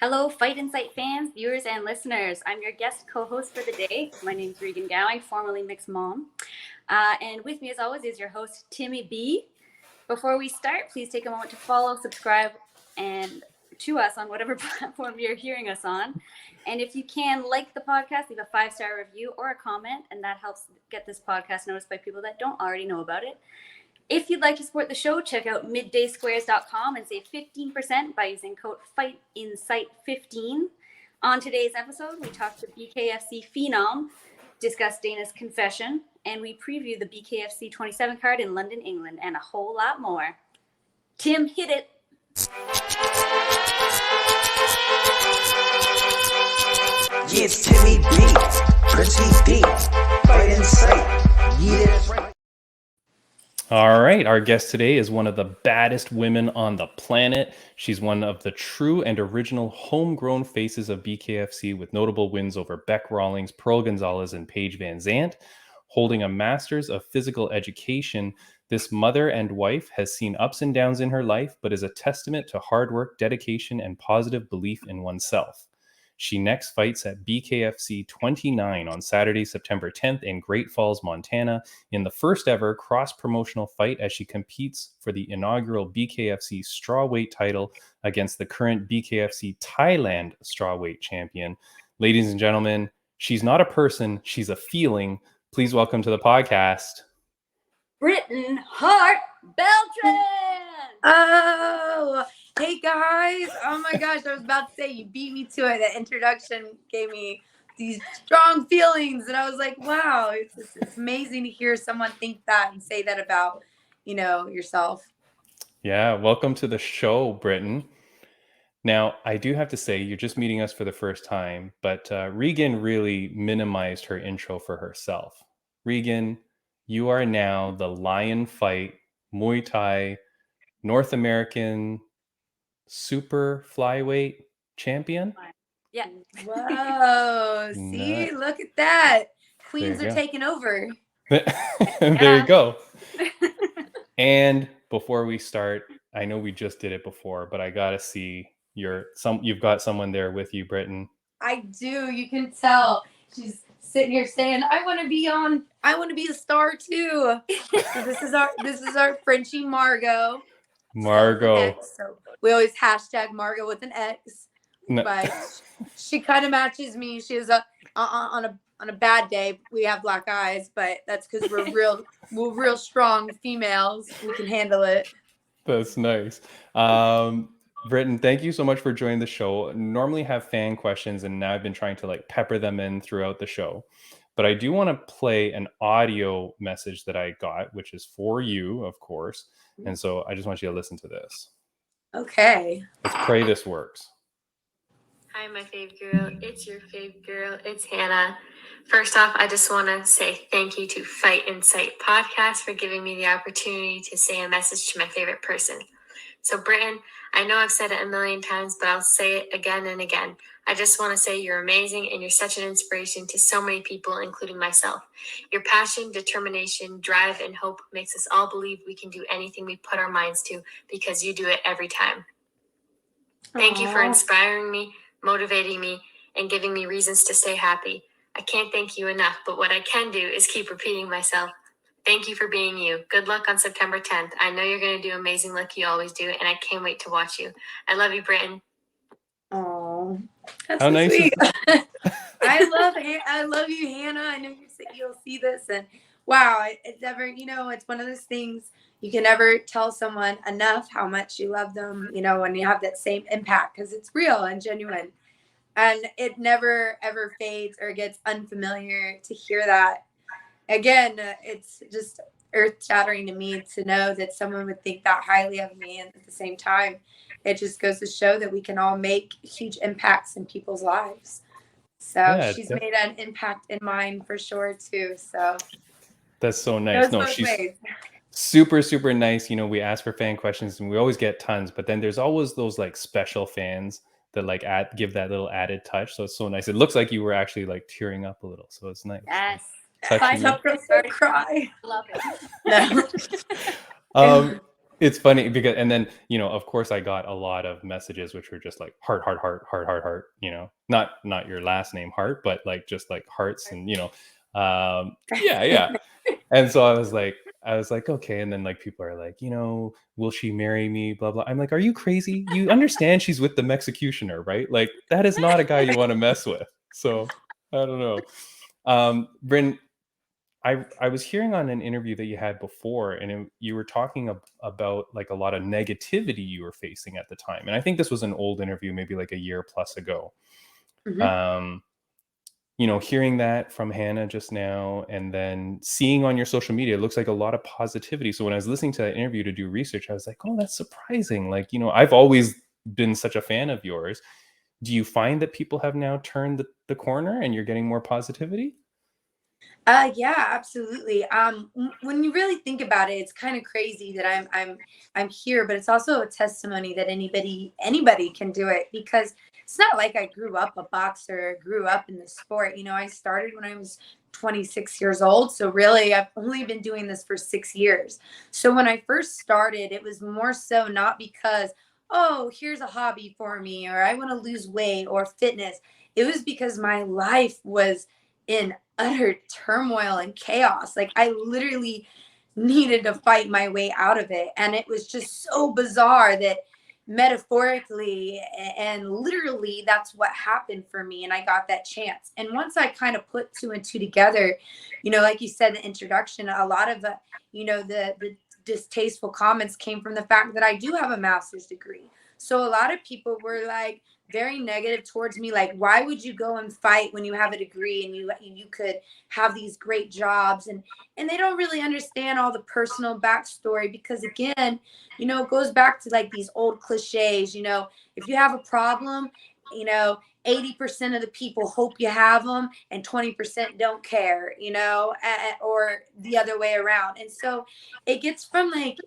Hello, Fight Insight fans, viewers, and listeners. I'm your guest co-host for the day. My name is Regan Gowing, formerly Mixed Mom. And with me, as always, is your host, Timmy B. Before we start, please take a moment to follow, subscribe, and to us on whatever platform you're hearing us on. And if you can, like the podcast, leave a 5-star review or a comment, and that helps get this podcast noticed by people that don't already know about it. If you'd like to support the show, check out middaysquares.com and save 15% by using code FIGHTINSIGHT15. On today's episode, we talk to BKFC Phenom, discuss Dana's confession, and we preview the BKFC 27 card in London, England, and a whole lot more. Tim, hit it. Yeah, it's Timmy B, Pretty D, Fight Insight. Yeah, that's right. All right, our guest today is one of the baddest women on the planet. She's one of the true and original homegrown faces of BKFC with notable wins over Beck Rawlings, Pearl Gonzalez, and Paige Van Zandt. Holding a master's of physical education, this mother and wife has seen ups and downs in her life, but is a testament to hard work, dedication, and positive belief in oneself. She next fights at BKFC 29 on Saturday, September 10th in Great Falls, Montana, in the first ever cross-promotional fight as she competes for the inaugural BKFC strawweight title against the current BKFC Thailand strawweight champion. Ladies and gentlemen, she's not a person, she's a feeling. Please welcome to the podcast, Britain Hart Beltran. Oh, hey guys. Oh my gosh, I was about to say, you beat me to it. The introduction gave me these strong feelings, and I was like, wow, it's amazing to hear someone think that and say that about, yourself. Yeah, welcome to the show, Britain. Now, I do have to say, you're just meeting us for the first time, but Regan really minimized her intro for herself. Regan, you are now the LionFight Muay Thai North American Super Flyweight champion. Yeah. Whoa, see, look at that. Queens are taking over. There you go. And before we start, I know we just did it before, but I gotta see you've got someone there with you, Britain. I do. You can tell. She's sitting here saying, I want to be a star too. So this is our Frenchie Margot. Margot. So we always hashtag Margot with an X. No. But she kind of matches me. She is on a bad day. We have black eyes, but that's because we're real strong females. We can handle it. That's nice. Britton, thank you so much for joining the show. Normally have fan questions, and now I've been trying to pepper them in throughout the show. But I do want to play an audio message that I got, which is for you, of course. And so I just want you to listen to this. Okay. Let's pray this works. Hi, my fave girl. It's your fave girl. It's Hannah. First off, I just want to say thank you to Fight Insight Podcast for giving me the opportunity to say a message to my favorite person. So, Britton, I know I've said it a million times, but I'll say it again and again. I just want to say you're amazing and you're such an inspiration to so many people, including myself. Your passion, determination, drive, and hope makes us all believe we can do anything we put our minds to because you do it every time. Thank you for inspiring me, motivating me, and giving me reasons to stay happy. I can't thank you enough, but what I can do is keep repeating myself. Thank you for being you. Good luck on September 10th. I know you're going to do amazing like you always do, and I can't wait to watch you. I love you, Britton. Oh, that's How so nice sweet. is that? I love you, Hannah. I know you'll see this, and wow, it's never, it's one of those things you can never tell someone enough how much you love them, when you have that same impact, because it's real and genuine, and it never ever fades or gets unfamiliar to hear that. Again, it's just earth-shattering to me to know that someone would think that highly of me, and at the same time, it just goes to show that we can all make huge impacts in people's lives. So yeah, she's made an impact in mine for sure too. So that's so nice. No, she's super, super nice. We ask for fan questions and we always get tons, but then there's always those special fans that give that little added touch. So it's so nice. It looks like you were actually tearing up a little. So it's nice. Yes. I cry. Love it. It's funny because, and then, you know, of course I got a lot of messages which were just like heart, heart, heart, heart, heart, heart, you know, not your last name Hart, but like just like hearts and, you know, yeah, yeah. And so I was like, okay. And then like people are like, you know, will she marry me? Blah, blah. I'm like, are you crazy? You understand she's with the executioner, right? Like that is not a guy you want to mess with. So I don't know. Bryn, I was hearing on an interview that you had before, and you were talking about like a lot of negativity you were facing at the time. And I think this was an old interview, maybe like a year plus ago. Mhm. Um, you know, hearing that from Hannah just now, and then seeing on your social media, it looks like a lot of positivity. So when I was listening to that interview to do research, I was like, oh, that's surprising. Like, you know, I've always been such a fan of yours. Do you find that people have now turned the corner and you're getting more positivity? Yeah, absolutely. When you really think about it, it's kind of crazy that I'm here, but it's also a testimony that anybody can do it, because it's not like I grew up a boxer, grew up in the sport. You know, I started when I was 26 years old. So really, I've only been doing this for 6 years. So when I first started, it was more so not because, oh, here's a hobby for me, or I want to lose weight or fitness. It was because my life was in utter turmoil and chaos. Like I literally needed to fight my way out of it. And it was just so bizarre that metaphorically and literally that's what happened for me. And I got that chance. And once I kind of put two and two together, you know, like you said, the introduction, a lot of the, you know, the distasteful comments came from the fact that I do have a master's degree. So a lot of people were like, very negative towards me, like, why would you go and fight when you have a degree and you could have these great jobs? And they don't really understand all the personal backstory, because again, you know, it goes back to like these old cliches. You know, if you have a problem, you know, 80% of the people hope you have them and 20% don't care, you know, or the other way around. And so it gets from like,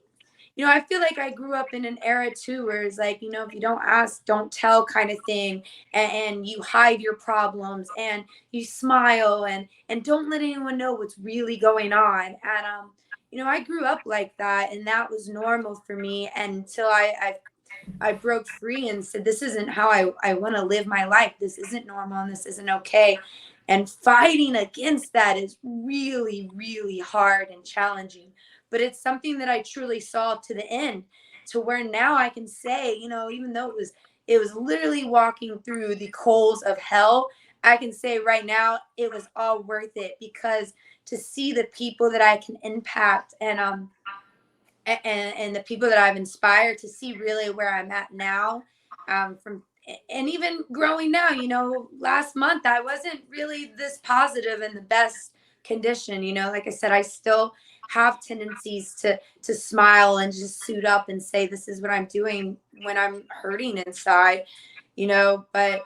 you know, I feel like I grew up in an era too where it's like, you know, if you don't ask, don't tell kind of thing. And you hide your problems and you smile and don't let anyone know what's really going on. And you know, I grew up like that, and that was normal for me until I broke free and said, this isn't how I want to live my life. This isn't normal and this isn't okay. And fighting against that is really, really hard and challenging. But it's something that I truly saw to the end, to where now I can say, you know, even though it was literally walking through the coals of hell, I can say right now it was all worth it, because to see the people that I can impact and the people that I've inspired, to see really where I'm at now, from and even growing now. You know, last month I wasn't really this positive in the best condition. You know, like I said, I still have tendencies to smile and just suit up and say this is what I'm doing when I'm hurting inside. You know, but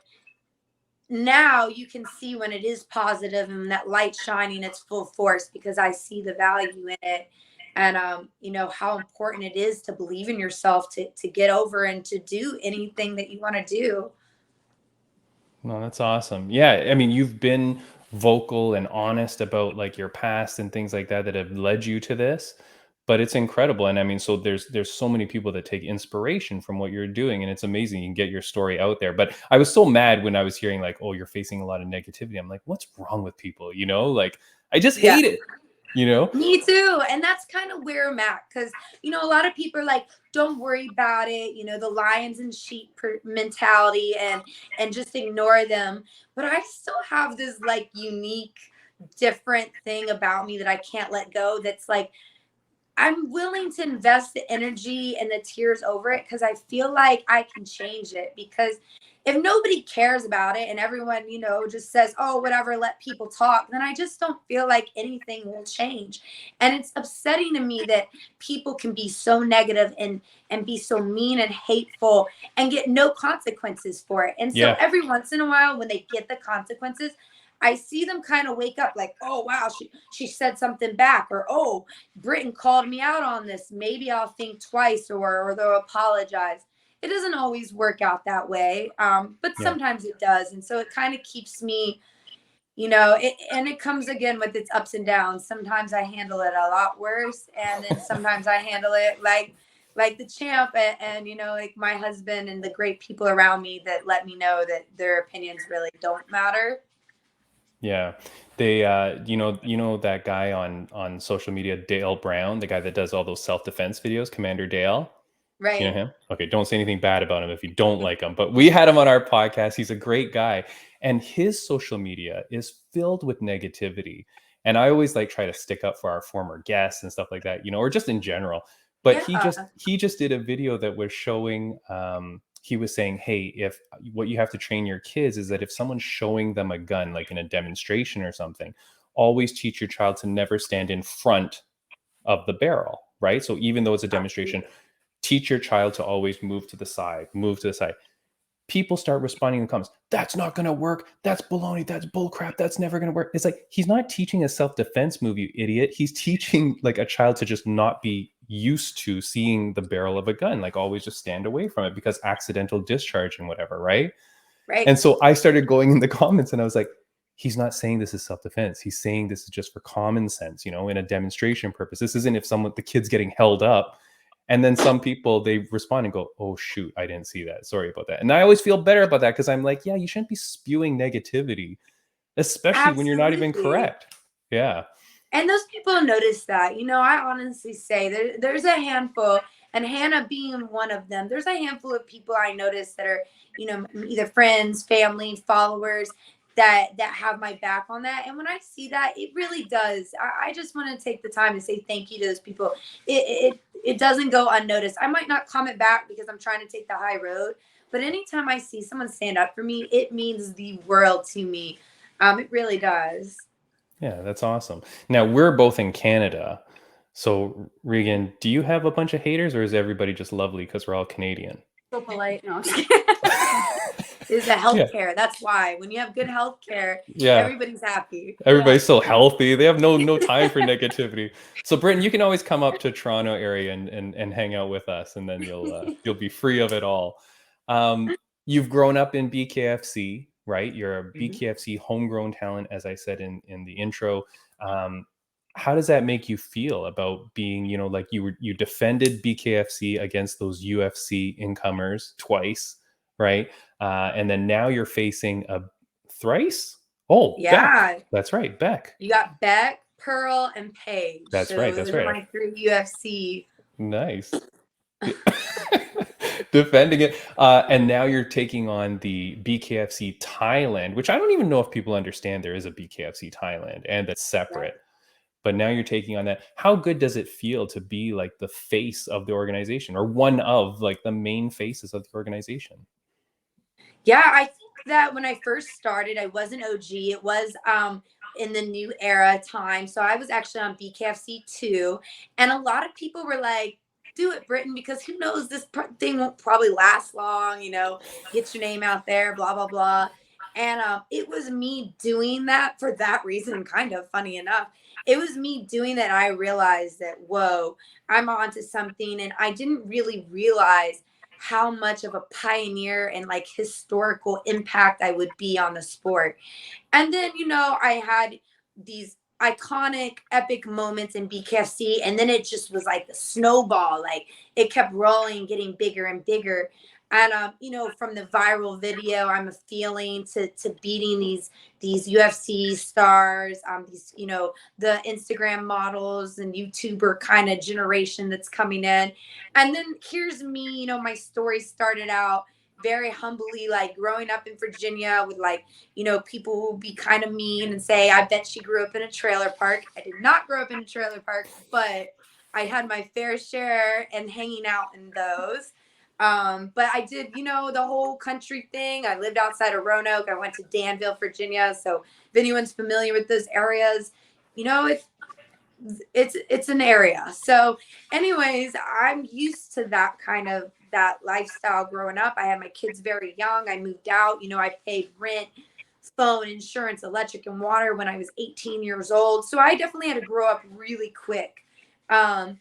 now you can see when it is positive and that light shining its full force, because I see the value in it. And you know how important it is to believe in yourself, to get over and to do anything that you want to do. No, that's awesome. Yeah, I mean, you've been vocal and honest about like your past and things like that that have led you to this, but it's incredible. And I mean, so there's so many people that take inspiration from what you're doing, and it's amazing you can get your story out there. But I was so mad when I was hearing like, oh, you're facing a lot of negativity. I'm like, what's wrong with people? You know, like I just Yeah. hate it, you know? Me too. And that's kind of where I'm at. Because, you know, a lot of people are like, don't worry about it. You know, the lions and sheep mentality, and just ignore them. But I still have this like unique, different thing about me that I can't let go. That's like, I'm willing to invest the energy and the tears over it, because I feel like I can change it. Because if nobody cares about it and everyone, you know, just says, oh, whatever, let people talk, then I just don't feel like anything will change. And it's upsetting to me that people can be so negative and be so mean and hateful and get no consequences for it. And so Yeah. every once in a while, when they get the consequences, I see them kind of wake up like, oh, wow, she said something back, or, oh, Britain called me out on this. Maybe I'll think twice, or they'll apologize. It doesn't always work out that way, but Yeah. sometimes it does. And so it kind of keeps me, you know, and it comes again with its ups and downs. Sometimes I handle it a lot worse, and then sometimes I handle it like the champ and, you know, like my husband and the great people around me that let me know that their opinions really don't matter. Yeah. They you know that guy on social media, Dale Brown, the guy that does all those self-defense videos, Commander Dale. You know Right. him? Okay, don't say anything bad about him if you don't like him. But we had him on our podcast. He's a great guy. And his social media is filled with negativity. And I always like try to stick up for our former guests and stuff like that, you know, or just in general. But Yeah. he just did a video that was showing he was saying, hey, if what you have to train your kids is that if someone's showing them a gun, like in a demonstration or something, always teach your child to never stand in front of the barrel, right? So even though it's a demonstration, teach your child to always move to the side, move to the side. People start responding in the comments, that's not going to work. That's baloney. That's bullcrap. That's never going to work. It's like, he's not teaching a self-defense move, you idiot. He's teaching like a child to just not be used to seeing the barrel of a gun, like always just stand away from it because accidental discharge and whatever, right? Right. And so I started going in the comments and I was like, he's not saying this is self-defense. He's saying this is just for common sense, you know, in a demonstration purpose. This isn't if the kid's getting held up. And then some people, they respond and go, oh, shoot, I didn't see that. Sorry about that. And I always feel better about that because I'm like, yeah, you shouldn't be spewing negativity, especially when you're not even Absolutely. correct. Yeah. And those people notice that. You know, I honestly say there's a handful, and Hannah being one of them, there's a handful of people I notice that are, you know, either friends, family, followers that have my back on that. And when I see that, it really does. I just want to take the time to say thank you to those people. It doesn't go unnoticed. I might not comment back because I'm trying to take the high road, but anytime I see someone stand up for me, it means the world to me. It really does. Yeah, that's awesome. Now, we're both in Canada. So, Regan, do you have a bunch of haters or is everybody just lovely because we're all Canadian? So polite. No, I'm just kidding. Is the healthcare. That's why when you have good healthcare, Yeah. everybody's happy. Everybody's so healthy. They have no time for negativity. So, Britton, you can always come up to Toronto area and hang out with us, and then you'll be free of it all. You've grown up in BKFC, right? You're a BKFC homegrown talent, as I said in the intro. How does that make you feel about being, you know, like you defended BKFC against those UFC incomers twice, right? And then now you're facing a thrice. Oh, Yeah. Beck. That's right, Beck. You got Beck, Pearl, and Paige. That's right. That's those are right. my three UFC. Nice. Defending it. And now you're taking on the BKFC Thailand, which I don't even know if people understand there is a BKFC Thailand and that's separate. Right. But now you're taking on that. How good does it feel to be like the face of the organization or one of like the main faces of the organization? Yeah, I think that when I first started, I was an OG. It was in the new era time. So I was actually on BKFC 2. And a lot of people were like, do it, Britton, because who knows, this thing won't probably last long, you know, get your name out there, blah, blah, blah. And it was me doing that for that reason, kind of funny enough. It was me doing that. I realized that, whoa, I'm onto something. And I didn't really realize how much of a pioneer and like historical impact I would be on the sport. And then, you know, I had these iconic epic moments in BKFC, and then it just was like the snowball, like it kept rolling, getting bigger and bigger. And you know, from the viral video I'm a feeling to beating these UFC stars, these, you know, the Instagram models and YouTuber kind of generation that's coming in. And then here's me, you know, my story started out very humbly, like growing up in Virginia with like, you know, people who will be kind of mean and say, I bet she grew up in a trailer park. I did not grow up in a trailer park, but I had my fair share and hanging out in those. But I did, you know, the whole country thing. I lived outside of Roanoke. I went to Danville, Virginia. So if anyone's familiar with those areas, you know, it's an area. So anyways, I'm used to that kind of that lifestyle growing up. I had my kids very young. I moved out, you know, I paid rent, phone, insurance, electric, and water when I was 18 years old. So I definitely had to grow up really quick. And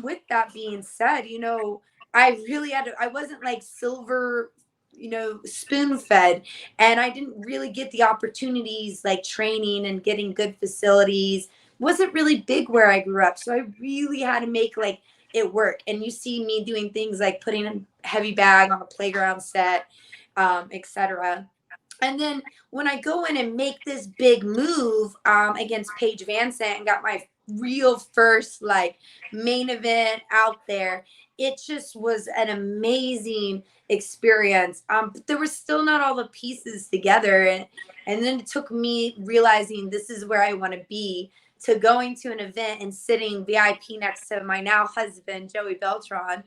with that being said, you know, I really had to, I wasn't like silver, you know, spoon fed, and I didn't really get the opportunities like training and getting good facilities. Wasn't really big where I grew up. So I really had to make like it work. And you see me doing things like putting a heavy bag on a playground set, etc. And then when I go in and make this big move against Paige VanZant and got my real first like main event out there, it just was an amazing experience. But there were still not all the pieces together. And then it took me realizing this is where I want to be, to going to an event and sitting VIP next to my now husband, Joey Beltran.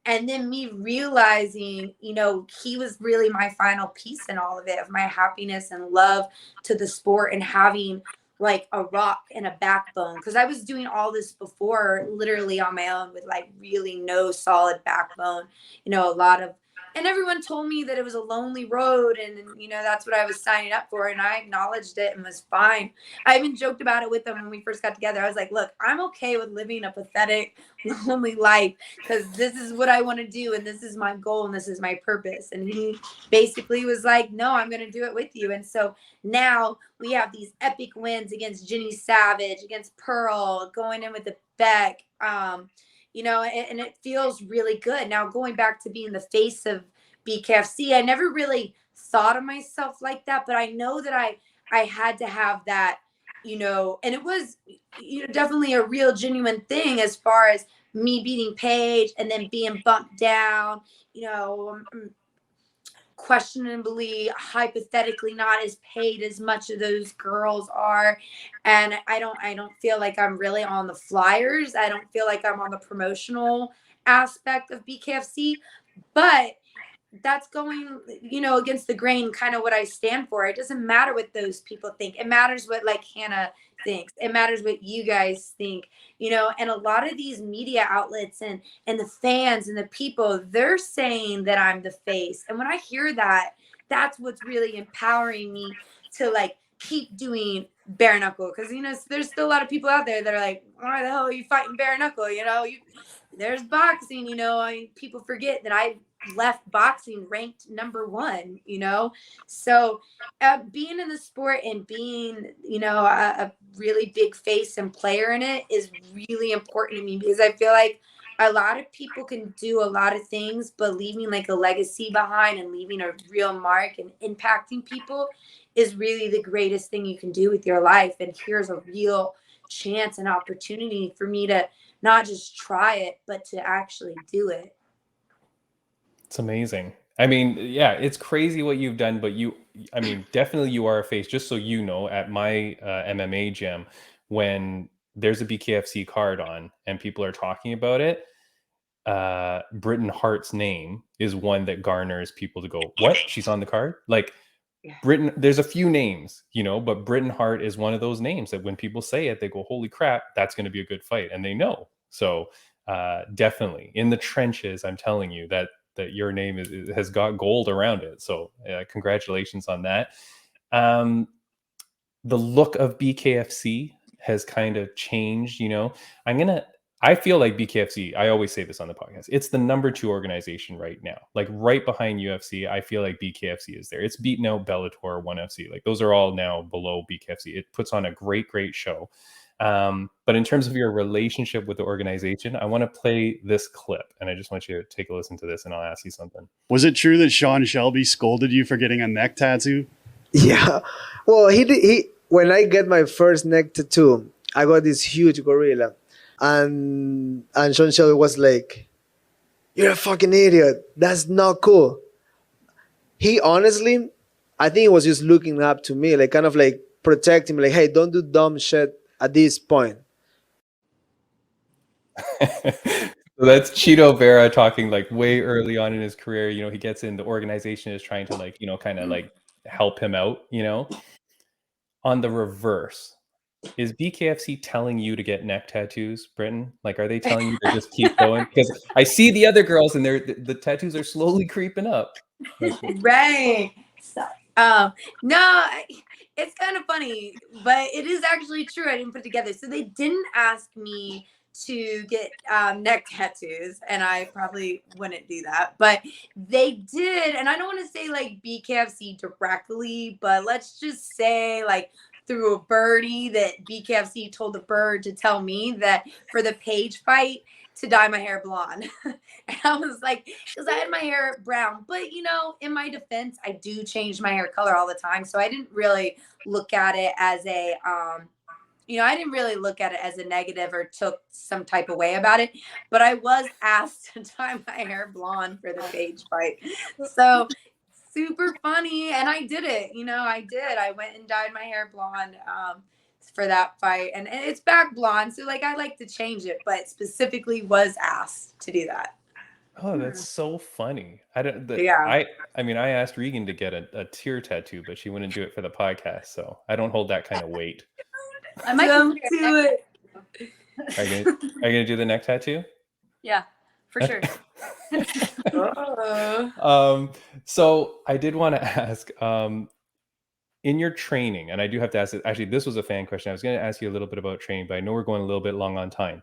And then me realizing, you know, he was really my final piece in all of it, of my happiness and love to the sport, and having like a rock and a backbone. Because I was doing all this before literally on my own with like really no solid backbone, you know, a lot of, and everyone told me that it was a lonely road, and you know, that's what I was signing up for, and I acknowledged it and was fine. I even joked about it with them when we first got together. I was like, look, I'm okay with living a pathetic, lonely life, because this is what I want to do, and this is my goal, and this is my purpose. And he basically was like, no, I'm going to do it with you. And so now we have these epic wins against Ginny Savage, against Pearl, going in with the Beck, you know, and it feels really good. Now, going back to being the face of BKFC, I never really thought of myself like that, but I know that I had to have that, you know, and it was, you know, definitely a real genuine thing as far as me beating Paige and then being bumped down, you know, questionably, hypothetically not as paid as much of those girls are. And I don't feel like I'm really on the flyers. I don't feel like I'm on the promotional aspect of BKFC, but that's going, you know, against the grain, kind of what I stand for. It doesn't matter what those people think. It matters what like Hannah thinks. It matters what you guys think, you know. And a lot of these media outlets and the fans and the people, they're saying that I'm the face. And when I hear that, that's what's really empowering me to like keep doing bare knuckle. Because, you know, there's still a lot of people out there that are like, why the hell are you fighting bare knuckle? You know, there's boxing, you know. I mean, people forget that I left boxing ranked #1, you know. So being in the sport and being, you know, a really big face and player in it is really important to me, because I feel like a lot of people can do a lot of things, but leaving like a legacy behind and leaving a real mark and impacting people is really the greatest thing you can do with your life. And here's a real chance and opportunity for me to not just try it, but to actually do it. It's amazing. I mean, yeah, it's crazy what you've done, but I mean, definitely you are a face. Just so you know, at my MMA gym, when there's a BKFC card on and people are talking about it, Britton Hart's name is one that garners people to go, what? She's on the card? Like, Britton, there's a few names, you know, but Britton Hart is one of those names that when people say it, they go, holy crap, that's going to be a good fight. And they know. So definitely in the trenches, I'm telling you that your name has got gold around it. So congratulations on that. The look of BKFC has kind of changed, you know. I feel like BKFC, I always say this on the podcast, it's the #2 organization right now. Like right behind UFC, I feel like BKFC is there. It's beaten out Bellator, ONE FC. Like those are all now below BKFC. It puts on a great show. But in terms of your relationship with the organization, I want to play this clip, and I just want you to take a listen to this, and I'll ask you something. Was it true that Sean Shelby scolded you for getting a neck tattoo? Yeah. Well, he when I get my first neck tattoo, I got this huge gorilla. And Sean Shelby was like, "You're a fucking idiot. That's not cool." He honestly, I think he was just looking up to me, like kind of like protecting me, like, hey, don't do dumb shit at this point. So that's Cheeto Vera talking like way early on in his career. You know, he gets in, the organization is trying to like, you know, kind of like help him out, you know. On the reverse, is BKFC telling you to get neck tattoos, Britton? Like, are they telling you to just keep going? Because I see the other girls and the tattoos are slowly creeping up. Right. So, no, it's kind of funny, but it is actually true. I didn't put it together. So they didn't ask me to get neck tattoos, and I probably wouldn't do that, but they did. And I don't want to say like BKFC directly, but let's just say like through a birdie that BKFC told the bird to tell me that for the Paige fight to dye my hair blonde. And I was like, because I had my hair brown. But, you know, in my defense, I do change my hair color all the time. So I didn't really look at it as a, you know, I didn't really look at it as a negative or took some type of way about it. But I was asked to dye my hair blonde for the cage fight. So super funny. And I did it. You know, I did. I went and dyed my hair blonde. For that fight, and it's back blonde, so like I like to change it, but specifically was asked to do that. Oh, that's so funny. I don't. Yeah. I mean, I asked Regan to get a tear tattoo, but she wouldn't do it for the podcast, so I don't hold that kind of weight. I might Don't do it. Are you gonna do the neck tattoo? Yeah, for sure. So I did want to ask, in your training, and I do have to ask it, actually, this was a fan question. I was going to ask you a little bit about training, but I know we're going a little bit long on time.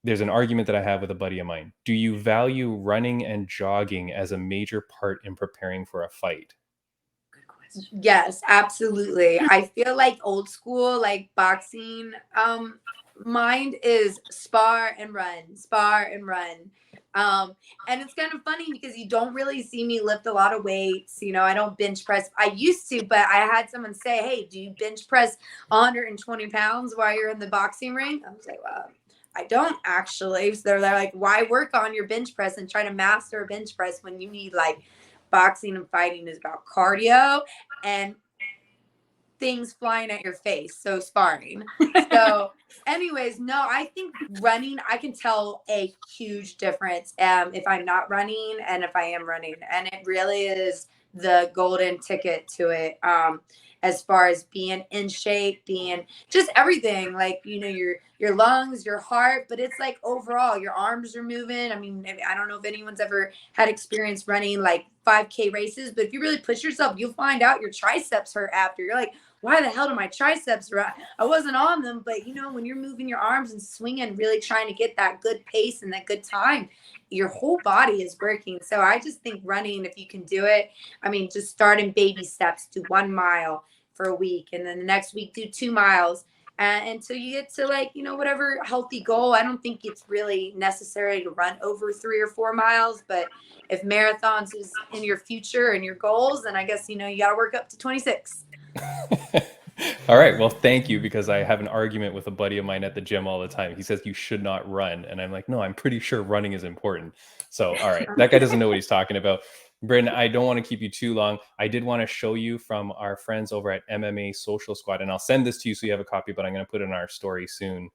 There's an argument that I have with a buddy of mine. Do you value running and jogging as a major part in preparing for a fight? Good question. Yes, absolutely. I feel like old school, like boxing, mind is spar and run, spar and run. And it's kind of funny because you don't really see me lift a lot of weights. You know, I don't bench press. I used to, but I had someone say, hey, do you bench press 120 pounds while you're in the boxing ring? I was like, well, I don't actually. So they're like, why work on your bench press and try to master a bench press when you need, like, boxing and fighting is about cardio and things flying at your face, so sparring. So anyways, no, I think running, I can tell a huge difference if I'm not running and if I am running, and it really is the golden ticket to it, as far as being in shape, being just everything, like, you know, your lungs, your heart, but it's like overall your arms are moving. I mean, I don't know if anyone's ever had experience running like 5K races, but if you really push yourself, you'll find out your triceps hurt after. You're like, why the hell do my triceps hurt? I wasn't on them, but you know, when you're moving your arms and swinging, really trying to get that good pace and that good time, your whole body is working. So I just think running, if you can do it, I mean, just start in baby steps, do 1 mile for a week, and then the next week do 2 miles, until you get to, like, you know, whatever healthy goal. I don't think it's really necessary to run over 3 or 4 miles, but if marathons is in your future and your goals, then I guess, you know, you got to work up to 26. All right. Well, thank you, because I have an argument with a buddy of mine at the gym all the time. He says you should not run. And I'm like, no, I'm pretty sure running is important. So, all right. That guy doesn't know what he's talking about. Bryn, I don't want to keep you too long. I did want to show you from our friends over at MMA Social Squad, and I'll send this to you so you have a copy, but I'm going to put it in our story soon.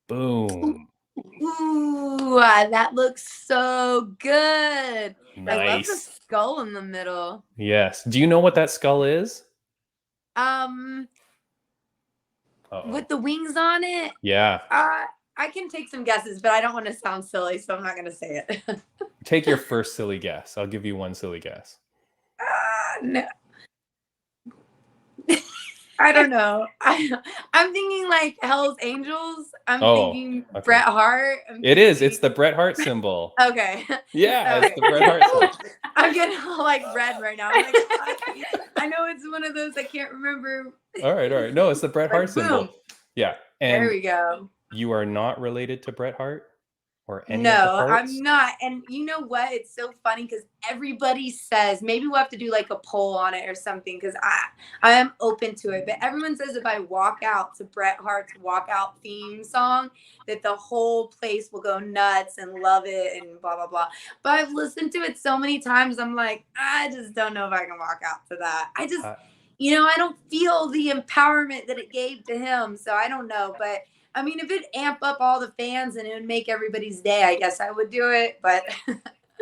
Boom. Ooh, that looks so good. Nice. I love the skull in the middle. Yes. Do you know what that skull is? With the wings on it. Yeah. I can take some guesses, but I don't want to sound silly, so I'm not going to say it. Take your first silly guess. I'll give you one silly guess. No. I don't know. I'm thinking like Hell's Angels. I'm thinking okay. Bret Hart. It is. It's the Bret Hart symbol. Okay. Yeah, Okay. it's the Bret Hart symbol. I'm getting all like red right now. I'm like, I know it's one of those I can't remember. All right. No, it's the Bret Hart symbol. Boom. Yeah. And There we go. you are not related to Bret Hart or any No, of the Harts? I'm not. And you know what? It's so funny because everybody says, maybe we'll have to do like a poll on it or something, because I am open to it. But everyone says if I walk out to Bret Hart's walkout theme song, that the whole place will go nuts and love it and blah, blah, blah. But I've listened to it so many times. I'm like, I just don't know if I can walk out to that. I just, you know, I don't feel the empowerment that it gave to him. So I don't know. But I mean, if it amp up all the fans and it would make everybody's day, I guess I would do it. But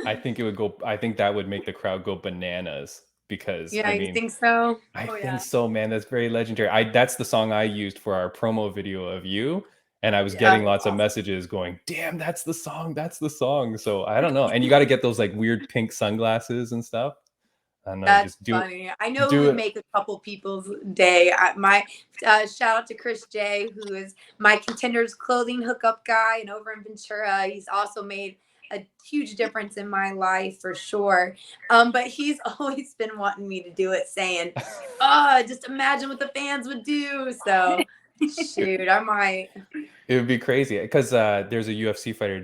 I think that would make the crowd go bananas, because yeah, I you mean, think so? I think so, man. That's very legendary. That's the song I used for our promo video of you. And I was getting lots of messages going, damn, that's the song. That's the song. So I don't know. And you got to get those like weird pink sunglasses and stuff. That's funny. I know it would make a couple people's day. My shout out to Chris J, who is my Contenders clothing hookup guy, and over in Ventura, he's also made a huge difference in my life for sure. But he's always been wanting me to do it, saying, "Oh, just imagine what the fans would do." So Shoot, I might. It would be crazy because there's a UFC fighter,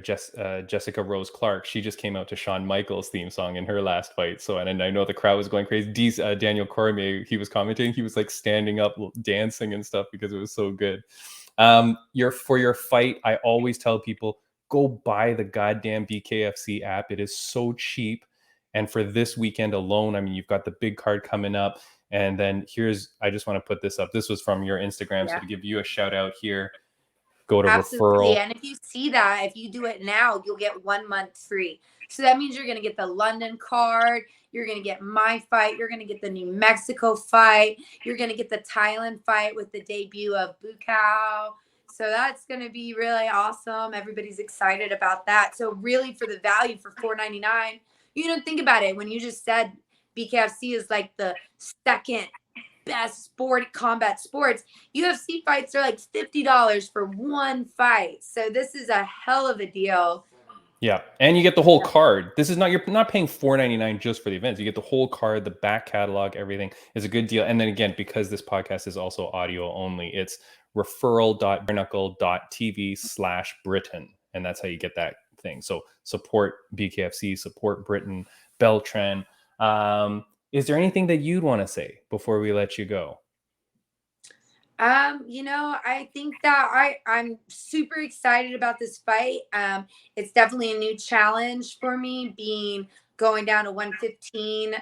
Jessica Rose Clark. She just came out to Shawn Michaels' theme song in her last fight. So, and I know the crowd was going crazy. Daniel Cormier, he was commenting. He was like standing up, dancing and stuff because it was so good. For your fight, I always tell people, go buy the goddamn BKFC app. It is so cheap. And for this weekend alone, I mean, you've got the big card coming up. And then I just want to put this up. This was from your Instagram. Yeah. So to give you a shout out here, go to Absolutely. referral. And if you see that, if you do it now, you'll get 1 month free. So that means you're going to get the London card. You're going to get my fight. You're going to get the New Mexico fight. You're going to get the Thailand fight with the debut of Bukau. So that's going to be really awesome. Everybody's excited about that. So really for the value for $4.99, you don't think about it. When you just said BKFC is like the second best combat sports, UFC fights are like $50 for one fight. So this is a hell of a deal. Yeah, and you get the whole card. This is you're not paying $4.99 just for the events. You get the whole card, the back catalog, everything is a good deal. And then again, because this podcast is also audio only, it's referral.barenakle.tv/Britain. And that's how you get that thing. So support BKFC, support Britain, Beltran. Is there anything that you'd want to say before we let you go? I think that I'm super excited about this fight. It's definitely a new challenge for me, going down to 115.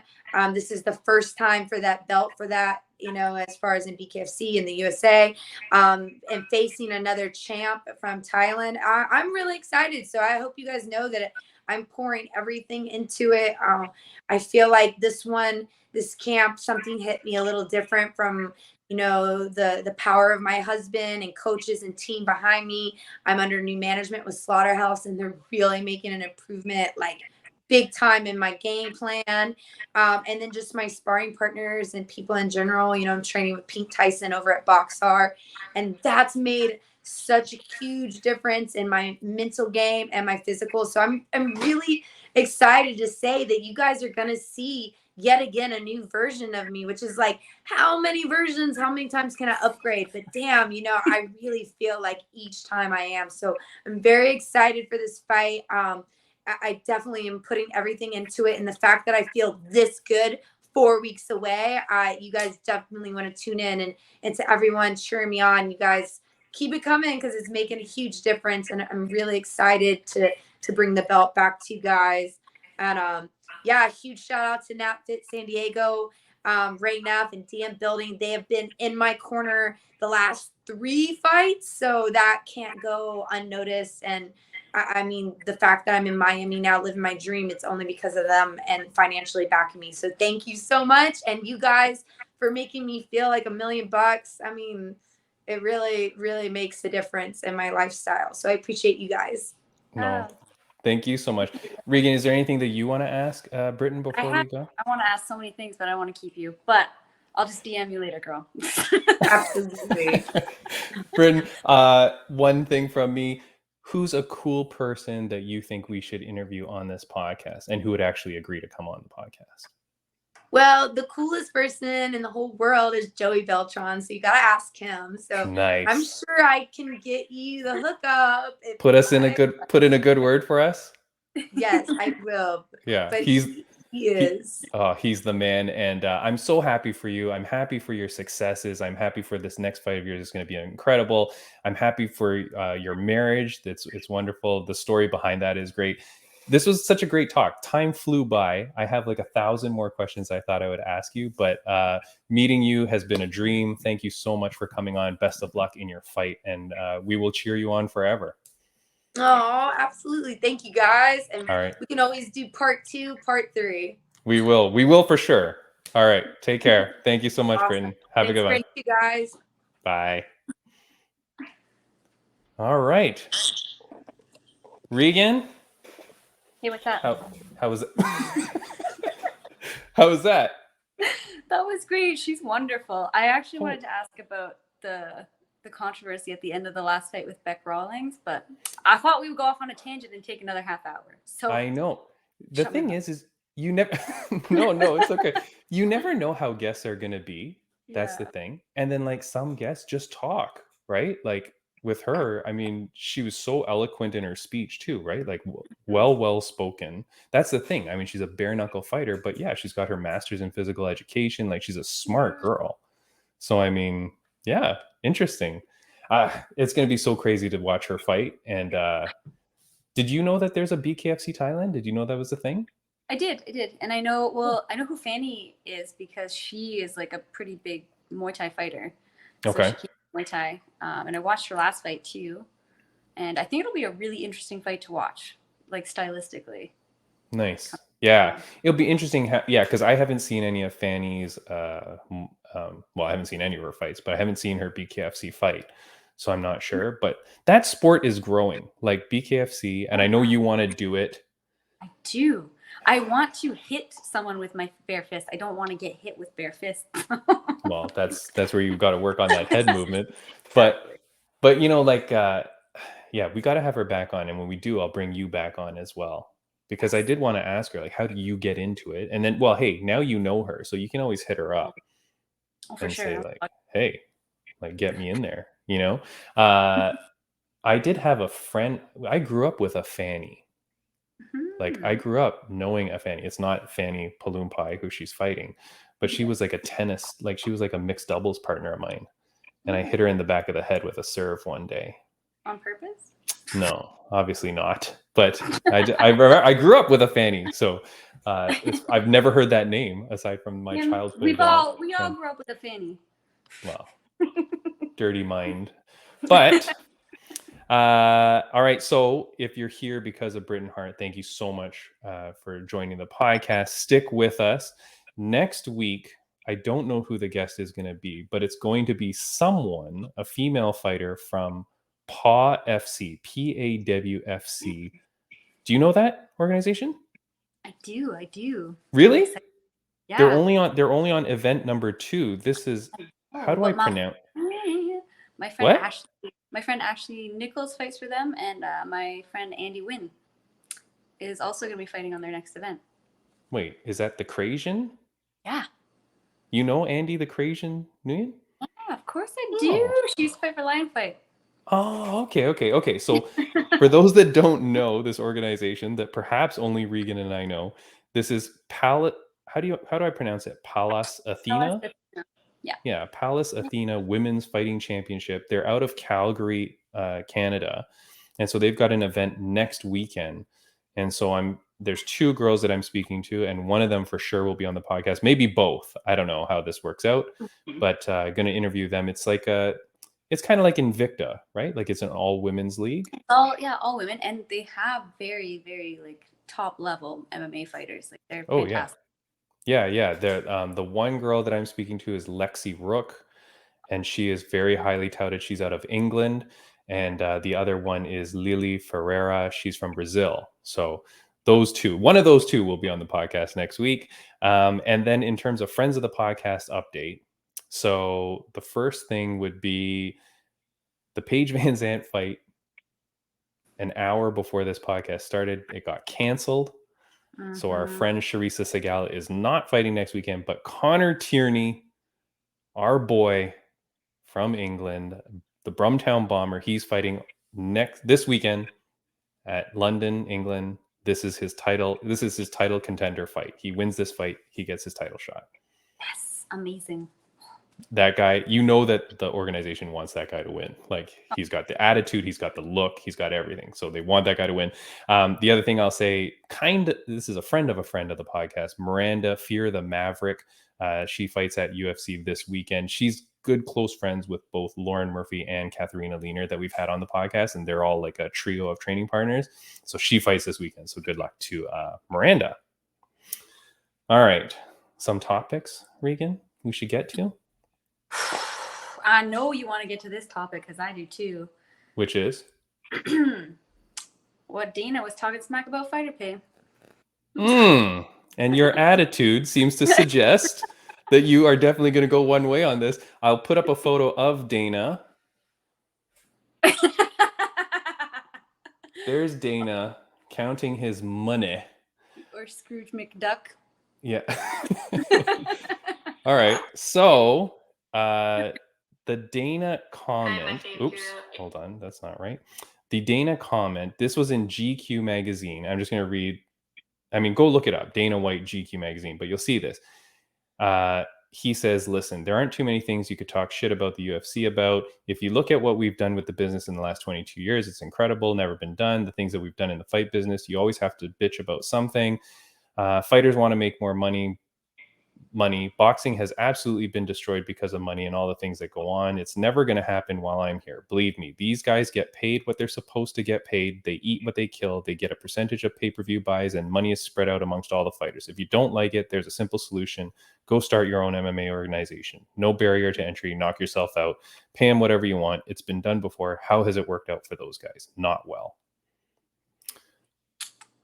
This is the first time for that belt for that, as far as in BKFC in the USA, and facing another champ from Thailand. I'm really excited. So I hope you guys know that I'm pouring everything into it. I feel like this camp, something hit me a little different from, the power of my husband and coaches and team behind me. I'm under new management with Slaughterhouse, and they're really making an improvement, like big time in my game plan. And then just my sparring partners and people in general. I'm training with Pink Tyson over at Boxar, and that's made such a huge difference in my mental game and my physical. So I'm really excited to say that you guys are going to see yet again a new version of me, which is like, how many times can I upgrade? But damn, I really feel like each time I am. So I'm very excited for this fight. I definitely am putting everything into it, and the fact that I feel this good 4 weeks away, you guys definitely want to tune in, and to everyone cheering me on, you guys keep it coming because it's making a huge difference, and I'm really excited to bring the belt back to you guys. And huge shout out to NapFit San Diego, Ray Neff and DM Building. They have been in my corner the last 3 fights, so that can't go unnoticed. And I mean, the fact that I'm in Miami now living my dream, it's only because of them and financially backing me. So thank you so much. And you guys for making me feel like $1 million. I mean, it really, really makes a difference in my lifestyle. So I appreciate you guys. No, thank you so much. Regan, is there anything that you want to ask Britain before we go? I want to ask so many things, but I want to keep you. But I'll just DM you later, girl. Absolutely. Britain, one thing from me. Who's a cool person that you think we should interview on this podcast, and who would actually agree to come on the podcast? Well, the coolest person in the whole world is Joey Beltran, so you got to ask him. So Nice. I'm sure I can get you the hookup. Put in a good word for us. Yes, I will. Yeah, but he is. He's the man, and I'm so happy for you. I'm happy for your successes. I'm happy for this next fight of yours. It's going to be incredible. I'm happy for your marriage. It's wonderful. The story behind that is great. This was such a great talk. Time flew by. I have like 1,000 more questions I thought I would ask you, but meeting you has been a dream. Thank you so much for coming on. Best of luck in your fight, and we will cheer you on forever. Oh, absolutely. Thank you, guys. And all right, we can always do part 2, part 3. We will for sure. All right, take care. Thank you so much, Awesome. Britain. Have a good one. Thank you, guys. Bye. All right, Regan. Hey, what's up? How was it? How was that? That was great. She's wonderful. I actually wanted to ask about the controversy at the end of the last fight with Beck Rawlings, but I thought we would go off on a tangent and take another half hour. So I know. The thing is you never no, it's okay. You never know how guests are gonna be. That's the thing. And then like some guests just talk, right? Like with her, I mean, she was so eloquent in her speech too, right? Like well spoken. That's the thing. I mean, she's a bare knuckle fighter, but yeah, she's got her master's in physical education. Like she's a smart girl. So I mean, yeah, interesting. It's going to be so crazy to watch her fight. And did you know that there's a BKFC Thailand? Did you know that was a thing? I did. And I know who Fanny is because she is like a pretty big Muay Thai fighter. So Okay. she keeps Muay Thai. And I watched her last fight too. And I think it'll be a really interesting fight to watch, like stylistically. Nice. Yeah. It'll be interesting. Because I haven't seen any of Fanny's, I haven't seen any of her fights, but I haven't seen her BKFC fight. So I'm not sure. But that sport is growing, like BKFC. And I know you want to do it. I do. I want to hit someone with my bare fist. I don't want to get hit with bare fists. Well, that's where you've got to work on that head movement. But you know, like, yeah, we got to have her back on. And when we do, I'll bring you back on as well. Because I did want to ask her, like, how do you get into it? And then, well, hey, now you know her. So you can always hit her up and say, like, hey, like, get me in there, you know? I did have a friend. I grew up with a Fanny. Like I grew up knowing a Fanny. It's not Fanny Palumpai who she's fighting, but she was like a tennis, like she was like a mixed doubles partner of mine. And I hit her in the back of the head with a serve one day. On purpose? No, obviously not. But I grew up with a Fanny, so I've never heard that name aside from my childhood. We all grew up with a Fanny. Wow, dirty mind. But all right. So if you're here because of Britain Hart, thank you so much for joining the podcast. Stick with us. Next week, I don't know who the guest is going to be, but it's going to be someone, a female fighter from PAWFC, PAWFC. Do you know that organization? I do. Really? Yeah. They're only on event number 2. This is how do I pronounce? My friend What? My friend Ashley Nichols fights for them, and my friend Andy Wynn is also going to be fighting on their next event. Wait, is that the Crasian? Yeah. You know Andy the Crasian Nguyen? Yeah, of course I do. She used to fight for LionFight. Oh, okay. So for those that don't know this organization that perhaps only Regan and I know, this is how do I pronounce it? Pallas Athena? Yeah, Pallas Athena Women's Fighting Championship. They're out of Calgary, Canada. And so they've got an event next weekend. And so there's 2 girls that I'm speaking to, and one of them for sure will be on the podcast. Maybe both. I don't know how this works out, but going to interview them. It's like it's kind of like Invicta, right? Like it's an all women's league. All women, and they have very, very like top level MMA fighters. Like they're fantastic. Yeah. The one girl that I'm speaking to is Lexi Rook, and she is very highly touted. She's out of England. And the other one is Lily Ferreira. She's from Brazil. So one of those two will be on the podcast next week. And then in terms of friends of the podcast update, so the first thing would be the Paige Van Zandt fight. An hour before this podcast started, it got canceled. So our friend Charissa Segal is not fighting next weekend, but Connor Tierney, our boy from England, the Brumtown Bomber, he's fighting this weekend at London, England. This is his title contender fight. He wins this fight, he gets his title shot. Yes, amazing. That guy, you know that the organization wants that guy to win. Like he's got the attitude, he's got the look, he's got everything. So they want that guy to win. The other thing I'll say, this is a friend of the podcast, Miranda Fear the Maverick. She fights at UFC this weekend. She's good close friends with both Lauren Murphy and Katharina Leaner that we've had on the podcast, and they're all like a trio of training partners. So she fights this weekend. So good luck to Miranda. All right, some topics, Regan, we should get to. I know you want to get to this topic because I do too. Which is? What Dana was talking smack about fighter pay. And your attitude seems to suggest that you are definitely going to go one way on this. I'll put up a photo of Dana. There's Dana counting his money. Or Scrooge McDuck. Yeah. All right. So the Dana comment. fave Oops, girl. hold on, that's not right. The Dana comment. This was in GQ magazine. I'm just going to read. I mean, go look it up. Dana White GQ magazine, but you'll see this. He says, listen, there aren't too many things you could talk shit about the UFC about. If you look at what we've done with the business in the last 22 years, it's incredible, never been done. The things that we've done in the fight business, you always have to bitch about something. Fighters want to make more money. Boxing has absolutely been destroyed because of money and all the things that go on. It's never going to happen while I'm here. Believe me, these guys get paid what they're supposed to get paid. They eat what they kill. They get a percentage of pay-per-view buys, and money is spread out amongst all the fighters. If you don't like it, there's a simple solution. Go start your own MMA organization. No barrier to entry. Knock yourself out. Pay them whatever you want. It's been done before. How has it worked out for those guys? Not well.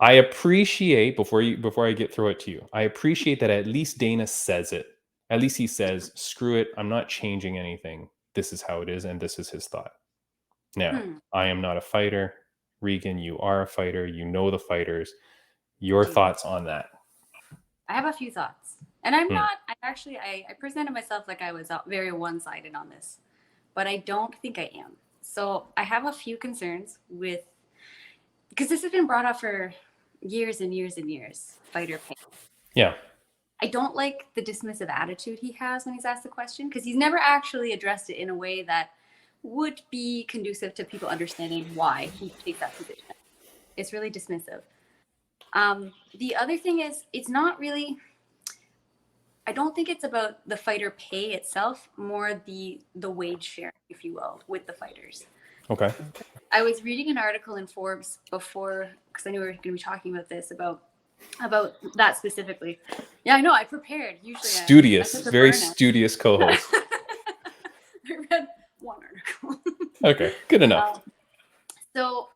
I appreciate, before I get through it to you, I appreciate that at least Dana says it. At least he says, screw it, I'm not changing anything. This is how it is, and this is his thought. Now, I am not a fighter. Regan, you are a fighter. You know the fighters. Your thoughts on that? I have a few thoughts. And I'm not, I presented myself like I was very one-sided on this, but I don't think I am. So I have a few concerns with, because this has been brought up for years and years and years, fighter pay. Yeah. I don't like the dismissive attitude he has when he's asked the question, because he's never actually addressed it in a way that would be conducive to people understanding why he takes that position. It's really dismissive. The other thing is, it's not really, I don't think it's about the fighter pay itself, more the wage share, if you will, with the fighters. Okay. I was reading an article in Forbes before, because I knew we were going to be talking about this, about that specifically. Yeah, I know. I prepared. Usually, studious, very studious co-host. I read one article. Okay, good enough. So,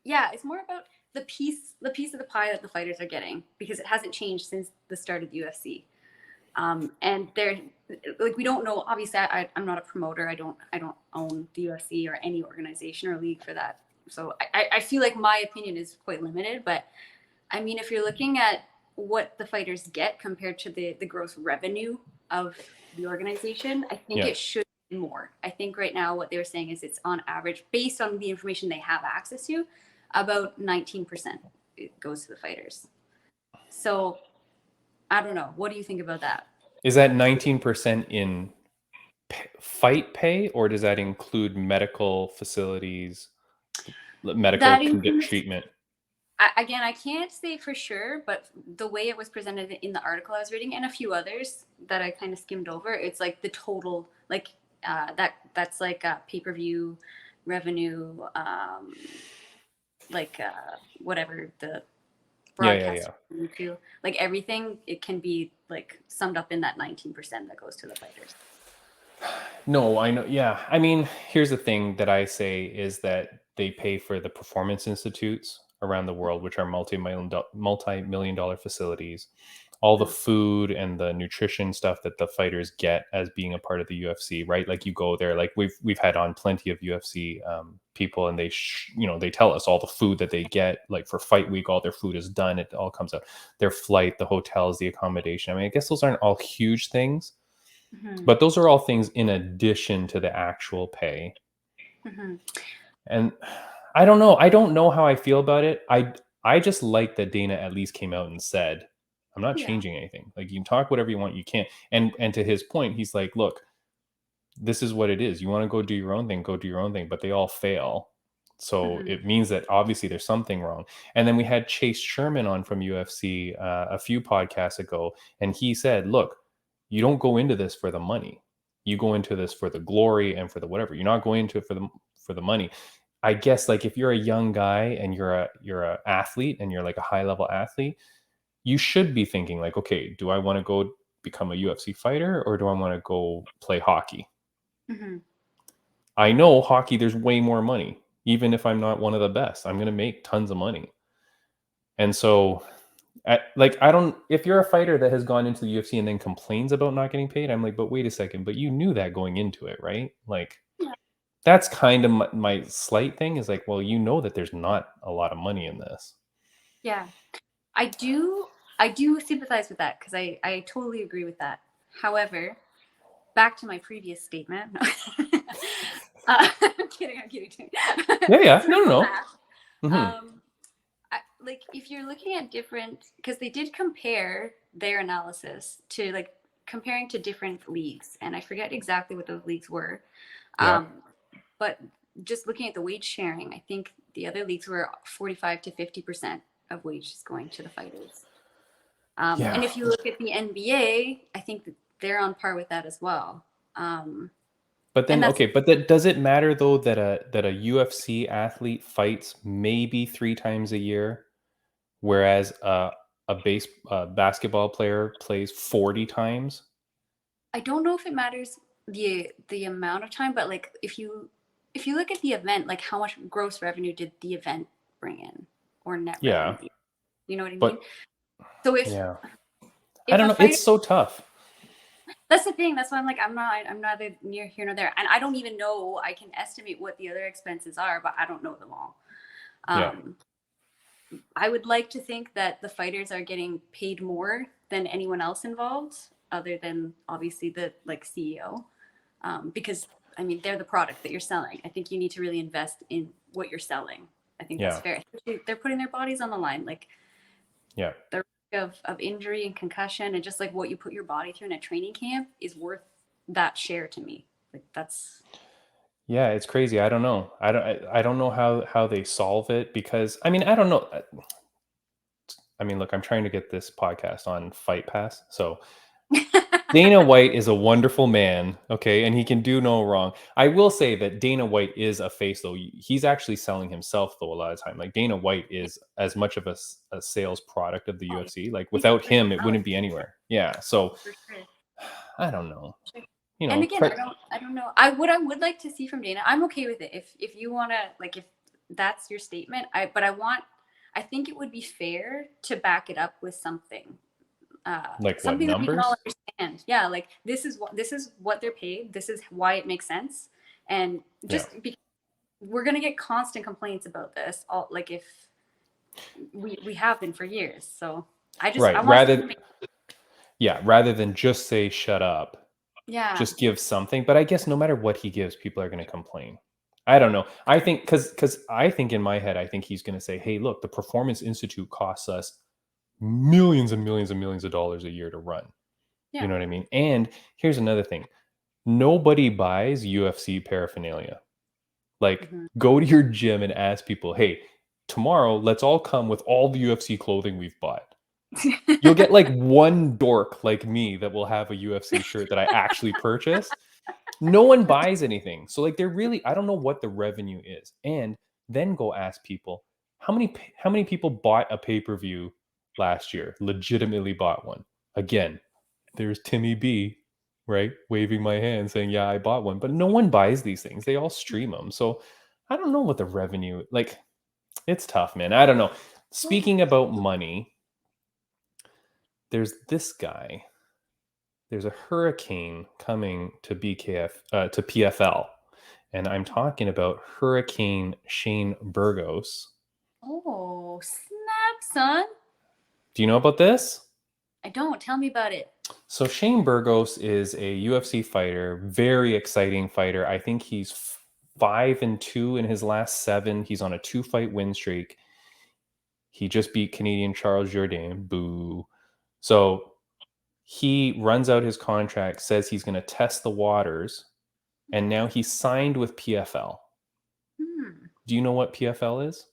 yeah, it's more about the piece of the pie that the fighters are getting, because it hasn't changed since the start of the UFC. And they're like, we don't know. Obviously, I'm not a promoter. I don't own the UFC or any organization or league for that. So I feel like my opinion is quite limited. But I mean, if you're looking at what the fighters get compared to the gross revenue of the organization, I think it should be more. I think right now what they were saying is it's on average, based on the information they have access to, about 19% it goes to the fighters. So I don't know. What do you think about that? Is that 19% in fight pay, or does that include medical facilities, medical treatment? Again, I can't say for sure, but the way it was presented in the article I was reading, and a few others that I kind of skimmed over, it's like the total, like that's like pay-per-view revenue, whatever the broadcast to, like everything, it can be like summed up in that 19% that goes to the fighters. No, I know. Yeah. I mean, here's the thing that I say is that they pay for the performance institutes around the world, which are multi-million dollar facilities, all the food and the nutrition stuff that the fighters get as being a part of the UFC, right? Like you go there, like we've had on plenty of UFC people, and they they tell us all the food that they get, like for fight week, all their food is done. It all comes out, their flight, the hotels, the accommodation. I mean, I guess those aren't all huge things, but those are all things in addition to the actual pay. And I don't know. I don't know how I feel about it. I just like that Dana at least came out and said, I'm not changing anything. Like, you can talk whatever you want. You can't. And to his point, he's like, look, this is what it is. You want to go do your own thing, go do your own thing, but they all fail. So it means that obviously there's something wrong. And then we had Chase Sherman on from UFC a few podcasts ago. And he said, look, you don't go into this for the money. You go into this for the glory and for the whatever. You're not going into it for the money. I guess, like, if you're a young guy and you're a athlete and you're like a high level athlete, you should be thinking like, okay, do I want to go become a UFC fighter, or do I want to go play hockey? I know hockey, there's way more money. Even if I'm not one of the best, I'm going to make tons of money. And so if you're a fighter that has gone into the UFC and then complains about not getting paid, I'm like, but wait a second, but you knew that going into it, right? Like, that's kind of my slight thing, is like, well, you know that there's not a lot of money in this. Yeah, I do sympathize with that, because I totally agree with that. However, back to my previous statement. I'm kidding. Yeah. Circle No. back. Mm-hmm. Like if you're looking at different, because they did compare their analysis to like comparing to different leagues, and I forget exactly what those leagues were. Yeah. But just looking at the wage sharing, I think the other leagues were 45 to 50% of wages going to the fighters. Yeah. And if you look at the NBA, I think that they're on par with that as well. But then, and that's- okay, but does it matter though that a UFC athlete fights maybe 3 times a year, whereas a basketball player plays 40 times? I don't know if it matters the amount of time, but like if you look at the event, like how much gross revenue did the event bring in, or net Yeah, revenue? You know what I mean? but So if yeah, I if don't a know. fighter, It's so tough. that's the thing. That's why I'm like I'm neither near here nor there, and I don't even know. I can estimate what the other expenses are, but I don't know them all. Yeah. I would like to think that the fighters are getting paid more than anyone else involved, other than obviously the like CEO, because I mean they're the product that you're selling. I think you need to really invest in what you're selling. I think that's fair. They're putting their bodies on the line, like Yeah. the risk of injury and concussion, and just like what you put your body through in a training camp is worth that share to me. Like that's Yeah, it's crazy. I don't know. I don't know how they solve it, because I mean, I don't know. I mean, look, I'm trying to get this podcast on Fight Pass. So Dana White is a wonderful man, okay, and he can do no wrong. I will say that Dana White is a face, though. He's actually selling himself, though, a lot of time. Like, Dana White is as much of a sales product of the UFC. Like, without him, it wouldn't be anywhere. Yeah, so for sure. I don't know. You know, And again, I don't know. What I would like to see from Dana, I'm okay with it. If you want to, like, if that's your statement, I think it would be fair to back it up with something. like what Something that we can all numbers? understand. Yeah, like this is what they're paid. This is why it makes sense. And just because we're gonna get constant complaints about this, all like if we have been for years. So I want rather than just say shut up, yeah. just give something. But I guess no matter what he gives, people are going to complain. I don't know. I think because I think in my head, I think he's going to say, hey, look, the Performance Institute costs us millions and millions and millions of dollars a year to run. Yeah. You know what I mean? And here's another thing. Nobody buys UFC paraphernalia. Like, go to your gym and ask people, hey, tomorrow, let's all come with all the UFC clothing we've bought. You'll get like one dork like me that will have a UFC shirt that I actually purchased. No one buys anything. So like, they're really, I don't know what the revenue is. And then go ask people, how many people bought a pay-per-view last year, legitimately bought one? Again, there's Timmy B, right, waving my hand saying, yeah, I bought one. But no one buys these things. They all stream them. So I don't know what the revenue, like, it's tough, man. I don't know. Speaking about money, there's this guy. There's a hurricane coming to to PFL, and I'm talking about Hurricane Shane Burgos. Oh, snap, son. Do you know about this? I don't. Tell me about it. So Shane Burgos is a UFC fighter, very exciting fighter. I think he's 5-2 in his last 7. He's on a 2-fight win streak. He just beat Canadian Charles Jourdain. Boo. So he runs out his contract, says he's going to test the waters, and now he's signed with PFL. Do you know what PFL is?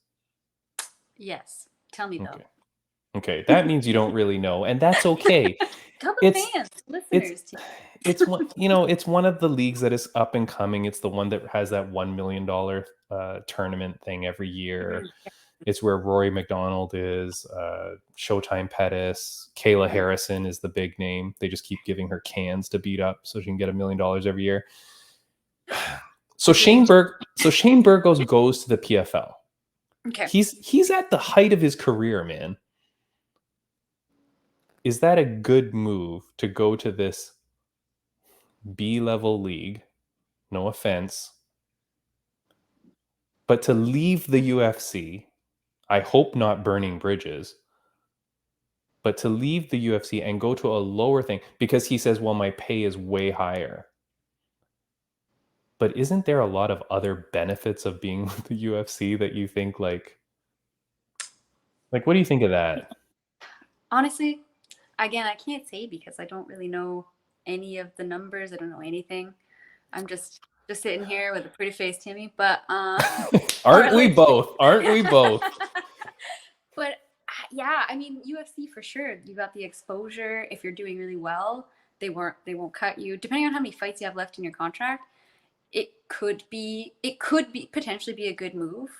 Yes. Tell me though. Okay, that means you don't really know, and that's okay. Tell the fans, listeners. It's one, it's one of the leagues that is up and coming. It's the one that has that $1 million tournament thing every year. It's where Rory McDonald is, Showtime Pettis, Kayla Harrison is the big name. They just keep giving her cans to beat up so she can get $1 million every year. So Shane Burgos goes to the PFL. Okay. He's at the height of his career, man. Is that a good move to go to this B-level league? No offense. But to leave the UFC, I hope not burning bridges, But to leave the UFC and go to a lower thing because he says, well, my pay is way higher. But isn't there a lot of other benefits of being with the UFC that you think like what do you think of that? Honestly, again, I can't say because I don't really know any of the numbers. I don't know anything. I'm just sitting here with a pretty face, Timmy. But Aren't we both? Aren't we both? But yeah, I mean, UFC for sure. You got the exposure. If you're doing really well, they won't cut you. Depending on how many fights you have left in your contract, it could potentially be a good move.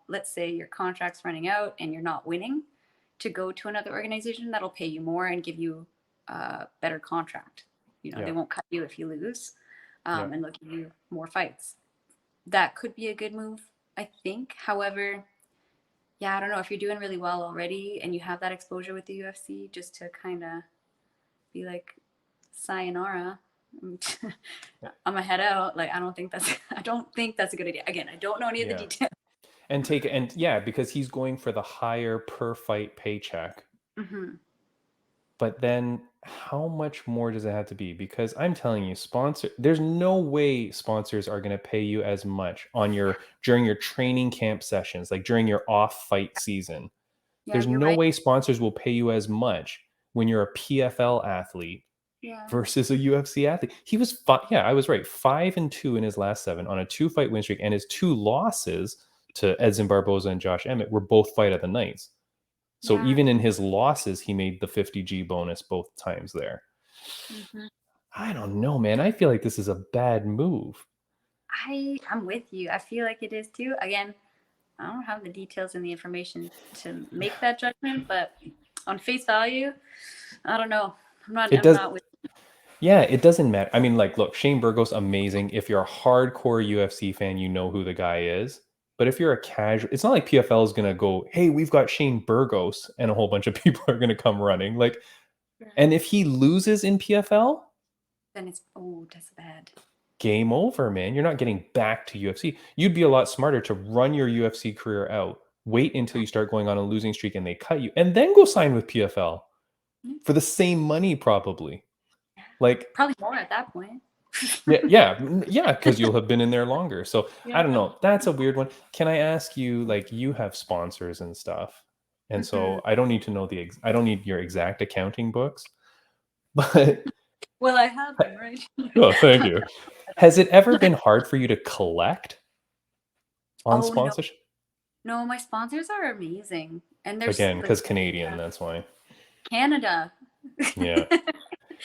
Let's say your contract's running out and you're not winning, to go to another organization that'll pay you more and give you a better contract. They won't cut you if you lose, and they'll give you more fights. That could be a good move, I think. However, I don't know, if you're doing really well already and you have that exposure with the UFC, just to kind of be like, sayonara, I'm a head out. Like, I don't think that's a good idea. Again, I don't know any of the details. Because he's going for the higher per fight paycheck. Mm-hmm. But then how much more does it have to be? Because I'm telling you, there's no way sponsors are going to pay you as much during your training camp sessions, like during your off fight season. There's no way sponsors will pay you as much when you're a PFL athlete versus a UFC athlete. He was I was right. 5-2 in his last 7 on a 2-fight win streak, and his 2 losses to Edson Barboza and Josh Emmett were both fight of the nights. So even in his losses, he made the 50G bonus both times there. Mm-hmm. I don't know, man. I feel like this is a bad move. I'm with you. I feel like it is too. Again, I don't have the details and the information to make that judgment, but on face value, I don't know. I'm not with you. Yeah, it doesn't matter. I mean, look, Shane Burgos, amazing. If you're a hardcore UFC fan, you know who the guy is. But if you're a casual, it's not like PFL is going to go, hey, we've got Shane Burgos, and a whole bunch of people are going to come running. And if he loses in PFL, then that's bad. Game over, man. You're not getting back to UFC. You'd be a lot smarter to run your UFC career out, wait until you start going on a losing streak and they cut you, and then go sign with PFL for the same money, probably. Probably more at that point. Because you'll have been in there longer. So I don't know. That's a weird one. Can I ask you, you have sponsors and stuff, and so I don't need to know I don't need your exact accounting books, but well, I have them right. Oh, thank you. Has it ever been hard for you to collect on sponsorship? No, my sponsors are amazing, and they're because Canadian. That's why. Canada. Yeah.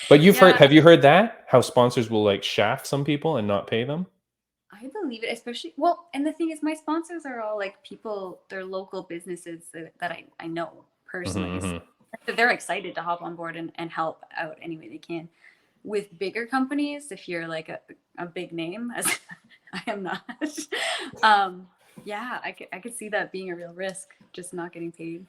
But have you heard that? How sponsors will shaft some people and not pay them? I believe it, especially, and the thing is, my sponsors are all people, they're local businesses that I know personally. Mm-hmm. So they're excited to hop on board and help out any way they can. With bigger companies, if you're a big name, as I am not, I could see that being a real risk, just not getting paid.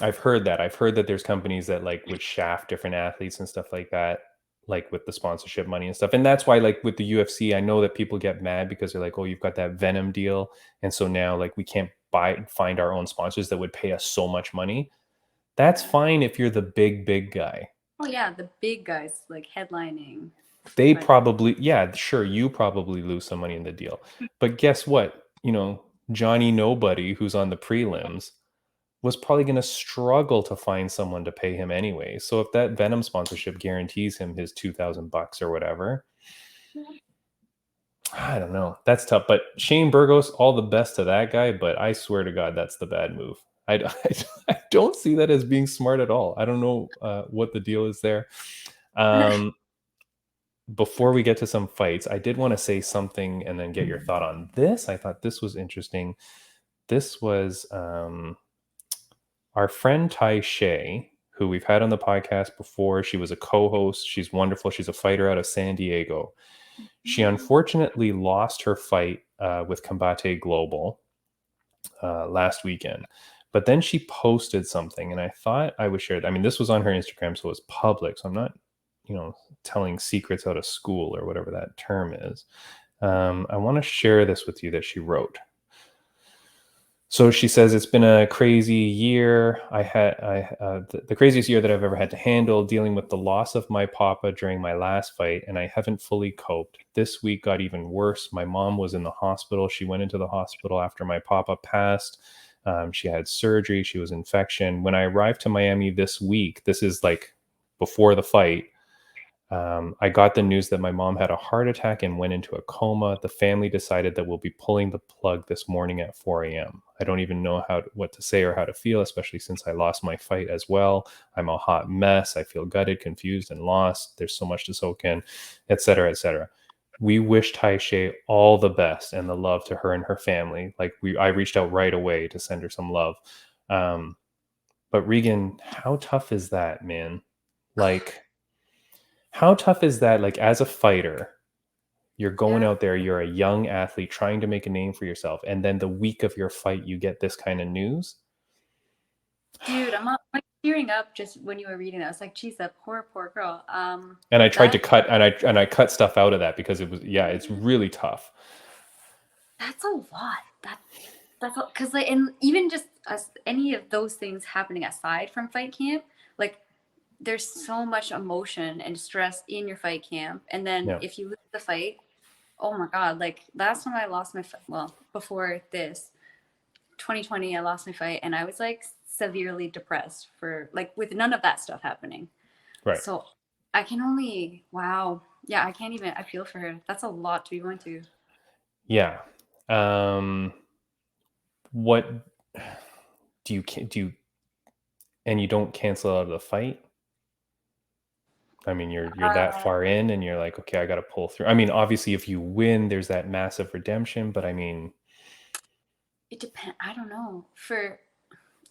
I've heard that. I've heard that there's companies that would shaft different athletes and stuff like that, with the sponsorship money and stuff. And that's why with the UFC, I know that people get mad because they're like, oh, you've got that Venom deal. And so now we can't find our own sponsors that would pay us so much money. That's fine if you're the big guy. Oh yeah, the big guys headlining. They probably, sure, you probably lose some money in the deal. But guess what? Johnny Nobody, who's on the prelims, was probably going to struggle to find someone to pay him anyway. So if that Venom sponsorship guarantees him his $2,000 or whatever, I don't know. That's tough. But Shane Burgos, all the best to that guy. But I swear to God, that's the bad move. I don't see that as being smart at all. I don't know what the deal is there. Before we get to some fights, I did want to say something and then get your thought on this. I thought this was interesting. This was our friend Tai Shea, who we've had on the podcast before. She was a co-host. She's wonderful. She's a fighter out of San Diego. She unfortunately lost her fight with Combate Global last weekend. But then she posted something, and I thought I would share it. I mean, this was on her Instagram, so it's public. So I'm not, telling secrets out of school or whatever that term is. I want to share this with you that she wrote. So she says it's been a crazy year. The craziest year that I've ever had to handle, dealing with the loss of my papa during my last fight, and I haven't fully coped. This week got even worse. My mom was in the hospital. She went into the hospital after my papa passed. She had surgery. She was infection. When I arrived to Miami this week, this is like before the fight, I got the news that my mom had a heart attack and went into a coma. The family decided that we'll be pulling the plug this morning at 4 a.m. I don't even know what to say or how to feel, especially since I lost my fight as well. I'm a hot mess. I feel gutted, confused, and lost. There's so much to soak in, etc., etc. We wish Taishe all the best and the love to her and her family. I reached out right away to send her some love. But Regan, how tough is that, man? Like, how tough is that? Like, as a fighter, you're going out there, you're a young athlete trying to make a name for yourself, and then the week of your fight, you get this kind of news. Dude, I'm like tearing up just when you were reading that. I was like, geez, that poor girl. And I tried to cut, and I cut stuff out of that because it was, it's really tough. That's a lot. That's because like, and even just any of those things happening aside from fight camp, like, there's so much emotion and stress in your fight camp, and then if you lose the fight, oh my god! Like, last time I lost my before this 2020, I lost my fight, and I was like severely depressed for with none of that stuff happening. Right. So I can only I can't even. I feel for her. That's a lot to be going through. Yeah. What do you and you don't cancel out of the fight? I mean, you're that far in, and you're like, okay, I got to pull through. I mean, obviously, if you win, there's that massive redemption. But I mean, it depends. I don't know.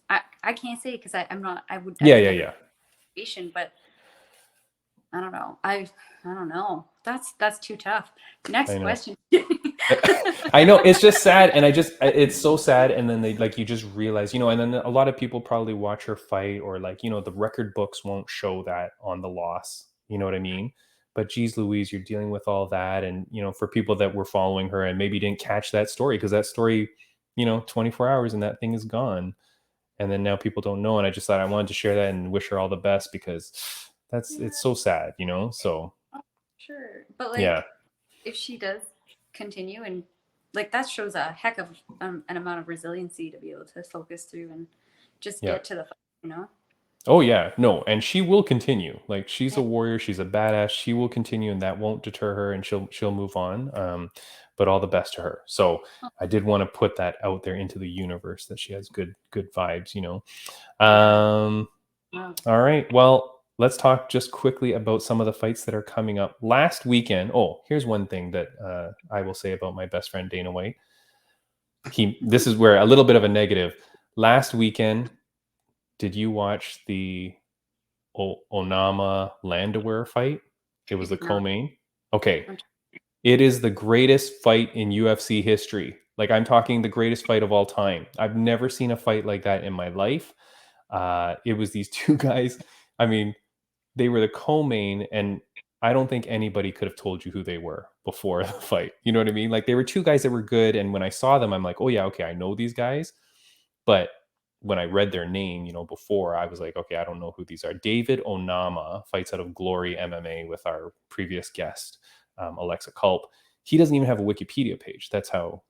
I can't say because I'm not. I would. Yeah. But I don't know. I don't know. That's too tough. Next question. I know, it's just sad, and it's so sad. And then you just realize, and then a lot of people probably watch her fight, or the record books won't show that on the loss. You know what I mean? But geez Louise, you're dealing with all that, and for people that were following her and maybe didn't catch that story, because that story, 24 hours and that thing is gone, and then now people don't know. And I just thought I wanted to share that and wish her all the best, because it's so sad, so. Sure, but if she does continue, and that shows a heck of an amount of resiliency to be able to focus through and just get to the fight, Oh yeah, no, and she will continue. She's a warrior, she's a badass. She will continue, and that won't deter her, and she'll move on. But all the best to her. So I did want to put that out there into the universe, that she has good vibes. All right, well, let's talk just quickly about some of the fights that are coming up last weekend. Oh, here's one thing that I will say about my best friend Dana White. This is where a little bit of a negative. Last weekend, did you watch the Onama Landwehr fight? It was the co-main. Okay. It is the greatest fight in UFC history. I'm talking the greatest fight of all time. I've never seen a fight like that in my life. It was these two guys. I mean, they were the co-main, and I don't think anybody could have told you who they were before the fight. You know what I mean? They were two guys that were good, and when I saw them, I'm like, oh yeah, okay, I know these guys. But when I read their name, before, I was like, okay, I don't know who these are. David Onama fights out of Glory MMA with our previous guest, Alexa Culp. He doesn't even have a Wikipedia page. That's how,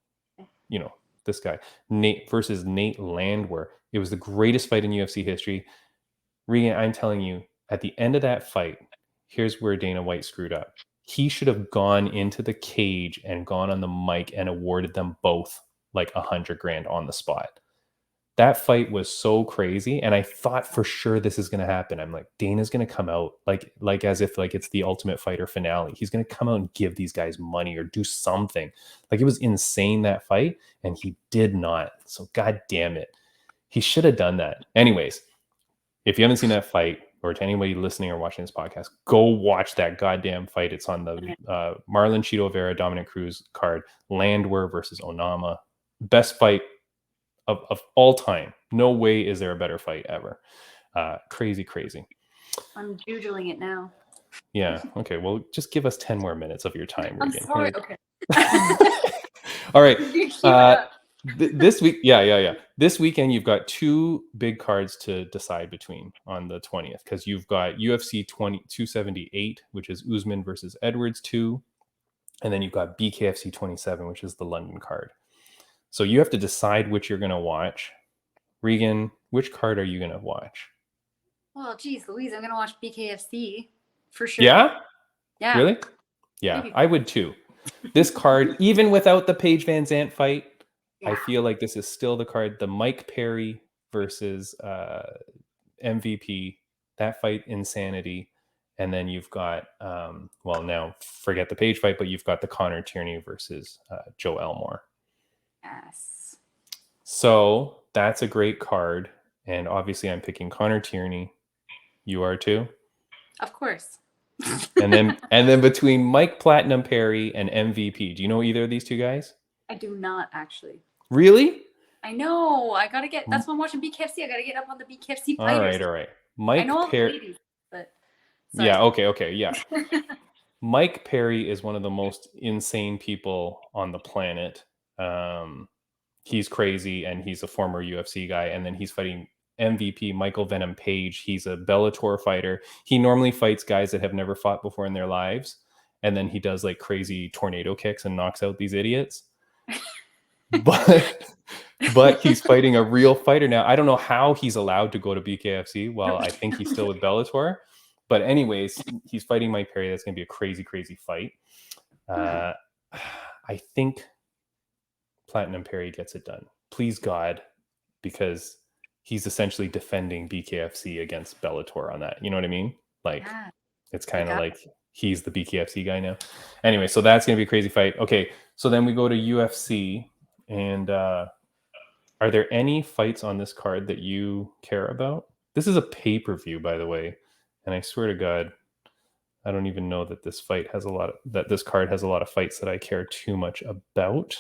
this guy. Nate versus Nate Landwehr. It was the greatest fight in UFC history. Regan, I'm telling you, at the end of that fight, here's where Dana White screwed up. He should have gone into the cage and gone on the mic and awarded them both $100,000 on the spot. That fight was so crazy, and I thought for sure this is going to happen. I'm like, Dana's going to come out like as if it's the Ultimate Fighter finale. He's going to come out and give these guys money or do something. It was insane, that fight, and he did not. So god damn it, he should have done that. Anyways, if you haven't seen that fight, or to anybody listening or watching this podcast, go watch that goddamn fight. It's on the Marlon Chito Vera, Dominic Cruz card. Landwehr versus Onama, best fight of all time. No way is there a better fight ever. Crazy. I'm doodling it now. Yeah. Okay. Well, just give us 10 more minutes of your time, Regan. I'm sorry. Okay. All right. This week, yeah. This weekend, you've got two big cards to decide between on the 20th, because you've got UFC 278, which is Usman versus Edwards 2, and then you've got BKFC 27, which is the London card. So you have to decide which you're going to watch. Regan, which card are you going to watch? Well, geez, Louise, I'm gonna watch BKFC for sure. Yeah? Yeah. Really? Yeah, Maybe. I would too. This card, even without the Paige Van Zandt fight, I Yeah. feel like this is still the card. The Mike Perry versus MVP, that fight, insanity. And then you've got, well, now forget the Paige fight, but you've got the Connor Tierney versus Joe Elmore. Yes. So that's a great card. And obviously I'm picking Connor Tierney. You are too? Of course. And then between Mike Platinum Perry and MVP, do you know either of these two guys? I do not actually. Really? I know. I gotta get. That's why I'm watching BKFC. I gotta get up on the BKFC fighters. All right. I Mike know all the Perry. ladies, but sorry. Yeah. Okay. Yeah. Mike Perry is one of the most insane people on the planet. He's crazy, and he's a former UFC guy. And then he's fighting MVP Michael Venom Page. He's a Bellator fighter. He normally fights guys that have never fought before in their lives, and then he does like crazy tornado kicks and knocks out these idiots. But he's fighting a real fighter now. I don't know how he's allowed to go to BKFC. Well, I think he's still with Bellator. But anyways, he's fighting Mike Perry. That's going to be a crazy, crazy fight. I think Platinum Perry gets it done. Please God, because he's essentially defending BKFC against Bellator on that. You know what I mean? Like, Yeah. it's kind of like he's the BKFC guy now. Anyway, so that's going to be a crazy fight. Okay, so then we go to UFC. And are there any fights on this card that you care about? This is a pay-per-view, by the way. And I swear to God, I don't even know that this card has a lot of fights that I care too much about.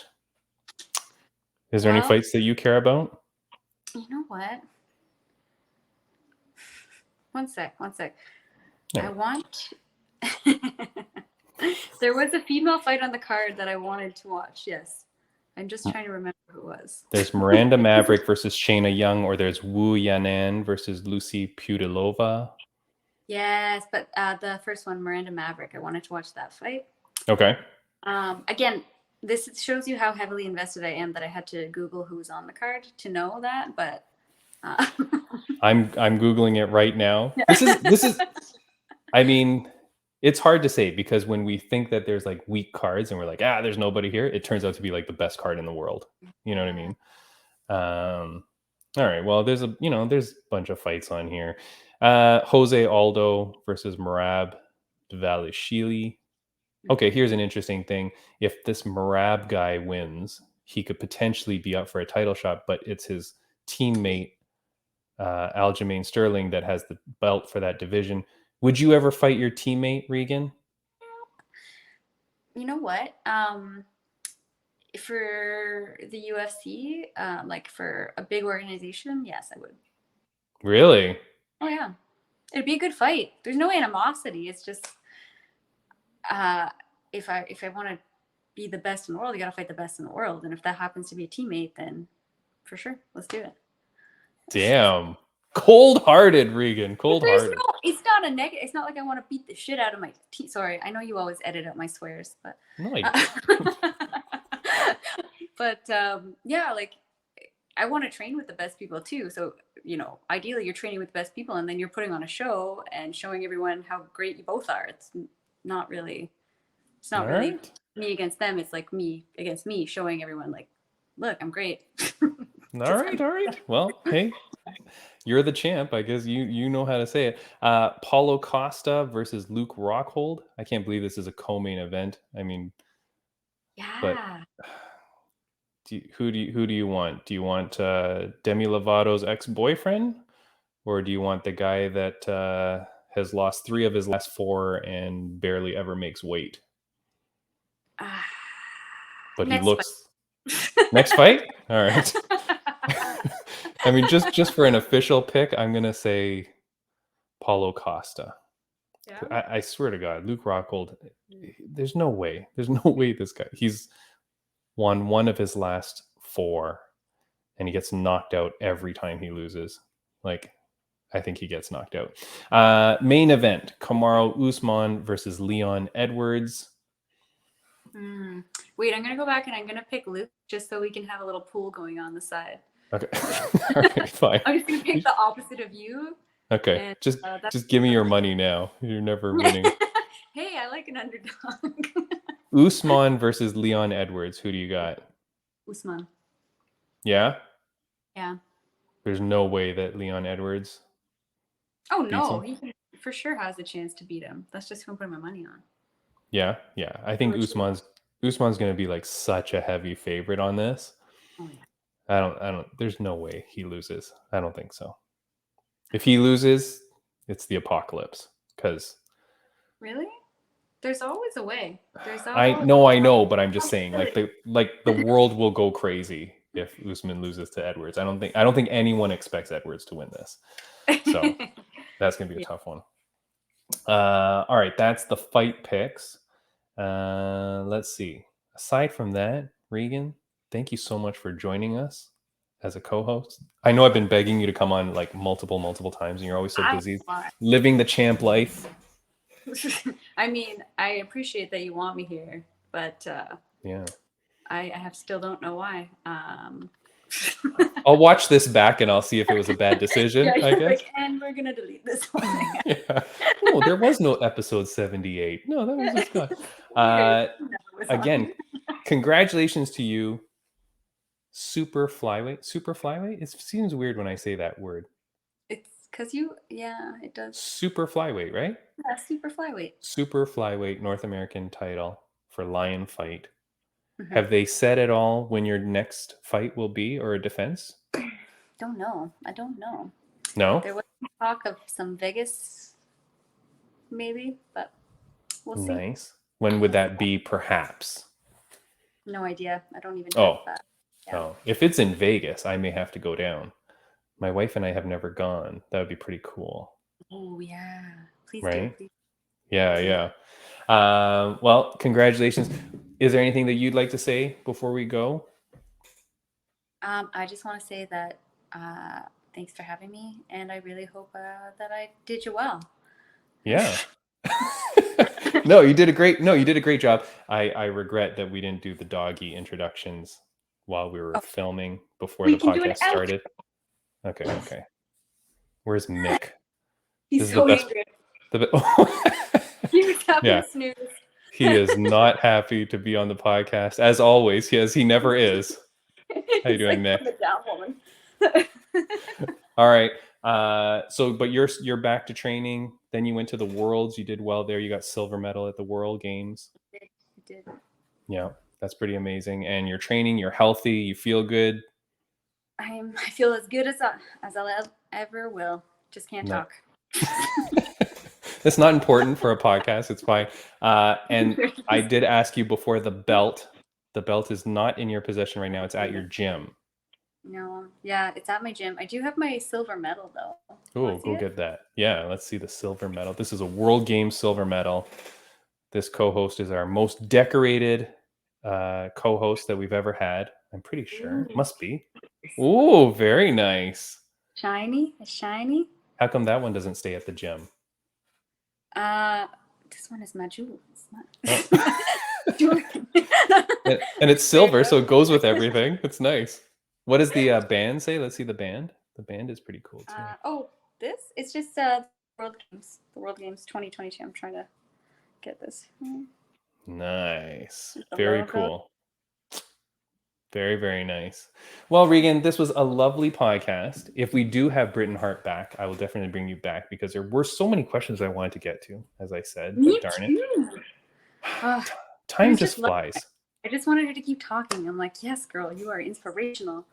Is there any fights that you care about? You know what? One sec. Yeah. I want. There was a female fight on the card that I wanted to watch. Yes. I'm just trying to remember who it was. There's Miranda Maverick versus Shayna Young, or there's Wu Yanan versus Lucy Pudilova. Yes, but the first one, Miranda Maverick, I wanted to watch that fight. Okay. Again, this shows you how heavily invested I am that I had to Google who was on the card to know that. But I'm Googling it right now. This is. I mean, it's hard to say, because when we think that there's like weak cards and we're like, there's nobody here, it turns out to be like the best card in the world. You know what I mean? All right. Well, there's a bunch of fights on here. Jose Aldo versus Merab Dvalishvili. Okay, here's an interesting thing. If this Merab guy wins, he could potentially be up for a title shot, but it's his teammate, Aljamain Sterling, that has the belt for that division. Would you ever fight your teammate, Regan? You know what? For the UFC, like for a big organization, yes, I would. Really? Oh yeah, it'd be a good fight. There's no animosity. It's just, if I want to be the best in the world, you got to fight the best in the world. And if that happens to be a teammate, then for sure, let's do it. Damn. Cold-hearted, Regan. Cold-hearted. It's not a negative. It's not like I want to beat the shit out of my team. Sorry, I know you always edit out my swears, but No, I but yeah, like I want to train with the best people too. So ideally, you're training with the best people, and then you're putting on a show and showing everyone how great you both are. It's not really me against them. It's like me against me, showing everyone like, look, I'm great. All right. Well, hey, you're the champ. I guess you know how to say it. Paulo Costa versus Luke Rockhold. I can't believe this is a co-main event. I mean, Yeah. but who do you want? Do you want Demi Lovato's ex-boyfriend, or do you want the guy that has lost 3 of his last 4 and barely ever makes weight? But he looks. Next fight? All right. I mean, just for an official pick, I'm gonna say Paulo Costa. Yeah. I swear to God, Luke Rockhold. There's no way. This guy. He's won 1 of his last 4, and he gets knocked out every time he loses. Like, I think he gets knocked out. Main event: Kamaru Usman versus Leon Edwards. Wait, I'm gonna go back and I'm gonna pick Luke just so we can have a little pool going on the side. Okay, all right, fine. I'm just gonna pick the opposite of you. Okay, And, just give me your money now. You're never winning. Hey, I like an underdog. Usman versus Leon Edwards. Who do you got? Usman. Yeah? Yeah. There's no way that Leon Edwards. Oh no, him? he for sure has a chance to beat him. That's just who I'm putting my money on. Yeah. I think Virtually. Usman's going to be like such a heavy favorite on this. Oh yeah. I don't. There's no way he loses. I don't think so. If he loses, it's the apocalypse. Because Really? There's always a way. I know, but I'm just saying, like the world will go crazy if Usman loses to Edwards. I don't think anyone expects Edwards to win this. So that's gonna be a tough one. All right, that's the fight picks. Let's see. Aside from that, Regan, thank you so much for joining us as a co-host. I know I've been begging you to come on like multiple times, and you're always so busy living the champ life. I mean, I appreciate that you want me here, but yeah, I still don't know why. I'll watch this back and I'll see if it was a bad decision. Yeah, I guess. like, and we're gonna delete this one. Yeah. No, there was no episode 78. No, that was just good. Again, congratulations to you, Super Flyweight. It seems weird when I say that word. It's because it does. Super Flyweight, right? Yeah, Super Flyweight. Super Flyweight North American title for LionFight. Mm-hmm. Have they said at all when your next fight will be or a defense? Don't know. I don't know. No? There was talk of some Vegas, maybe, but we'll see. Nice. When would that be, perhaps? No idea. I don't even know that. Yeah. Oh, if it's in Vegas, I may have to go down. My wife and I have never gone. That would be pretty cool. Oh, yeah. Please right? do. Please. Yeah. Well, congratulations. Is there anything that you'd like to say before we go? I just want to say that thanks for having me, and I really hope that I did you well. Yeah. No, you did a great job. I regret that we didn't do the doggy introductions while we were filming before the podcast started. Okay. Where's Mick? He's so angry. He was having a snooze. He is not happy to be on the podcast, as always. He never is. How you doing, Mick? All right. But you're back to training. Then you went to the Worlds. You did well there. You got silver medal at the World Games. I did. Yeah, that's pretty amazing. And you're training. You're healthy. You feel good. I feel as good as I ever will. Just can't talk. That's not important for a podcast. It's fine. And I did ask you before the belt. The belt is not in your possession right now. It's at your gym. No. Yeah, it's at my gym. I do have my silver medal, though. Oh, go get that. Yeah, let's see the silver medal. This is a World Games silver medal. This co-host is our most decorated co-host that we've ever had. I'm pretty sure. Must be. Oh, very nice. Shiny. It's shiny. How come that one doesn't stay at the gym? This one is my jewel. And it's silver, so it goes with everything. It's nice. What does the band say? Let's see the band. The band is pretty cool too. It's just the World Games 2022. I'm trying to get this. Nice. Very cool. Very, very nice. Well, Regan, this was a lovely podcast. If we do have Britain Hart back, I will definitely bring you back because there were so many questions I wanted to get to, as I said. Me but darn too. it. Time just flies. I just wanted her to keep talking. I'm like, yes, girl, you are inspirational.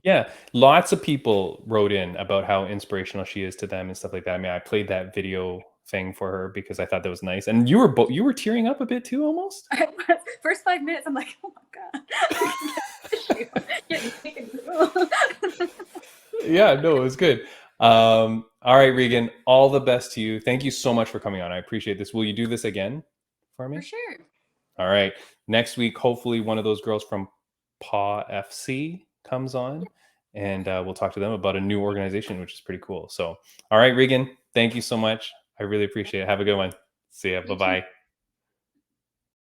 Yeah. Lots of people wrote in about how inspirational she is to them and stuff like that. I mean, I played that video thing for her because I thought that was nice. And you were tearing up a bit too, almost. First 5 minutes, I'm like, oh my god. Yeah, no, it was good. All right, Regan, all the best to you. Thank you so much for coming on. I appreciate this. Will you do this again for me? For sure. All right. Next week, hopefully one of those girls from Paw FC comes on, and we'll talk to them about a new organization, which is pretty cool. So, all right, Regan, thank you so much. I really appreciate it. Have a good one. See ya. Bye-bye.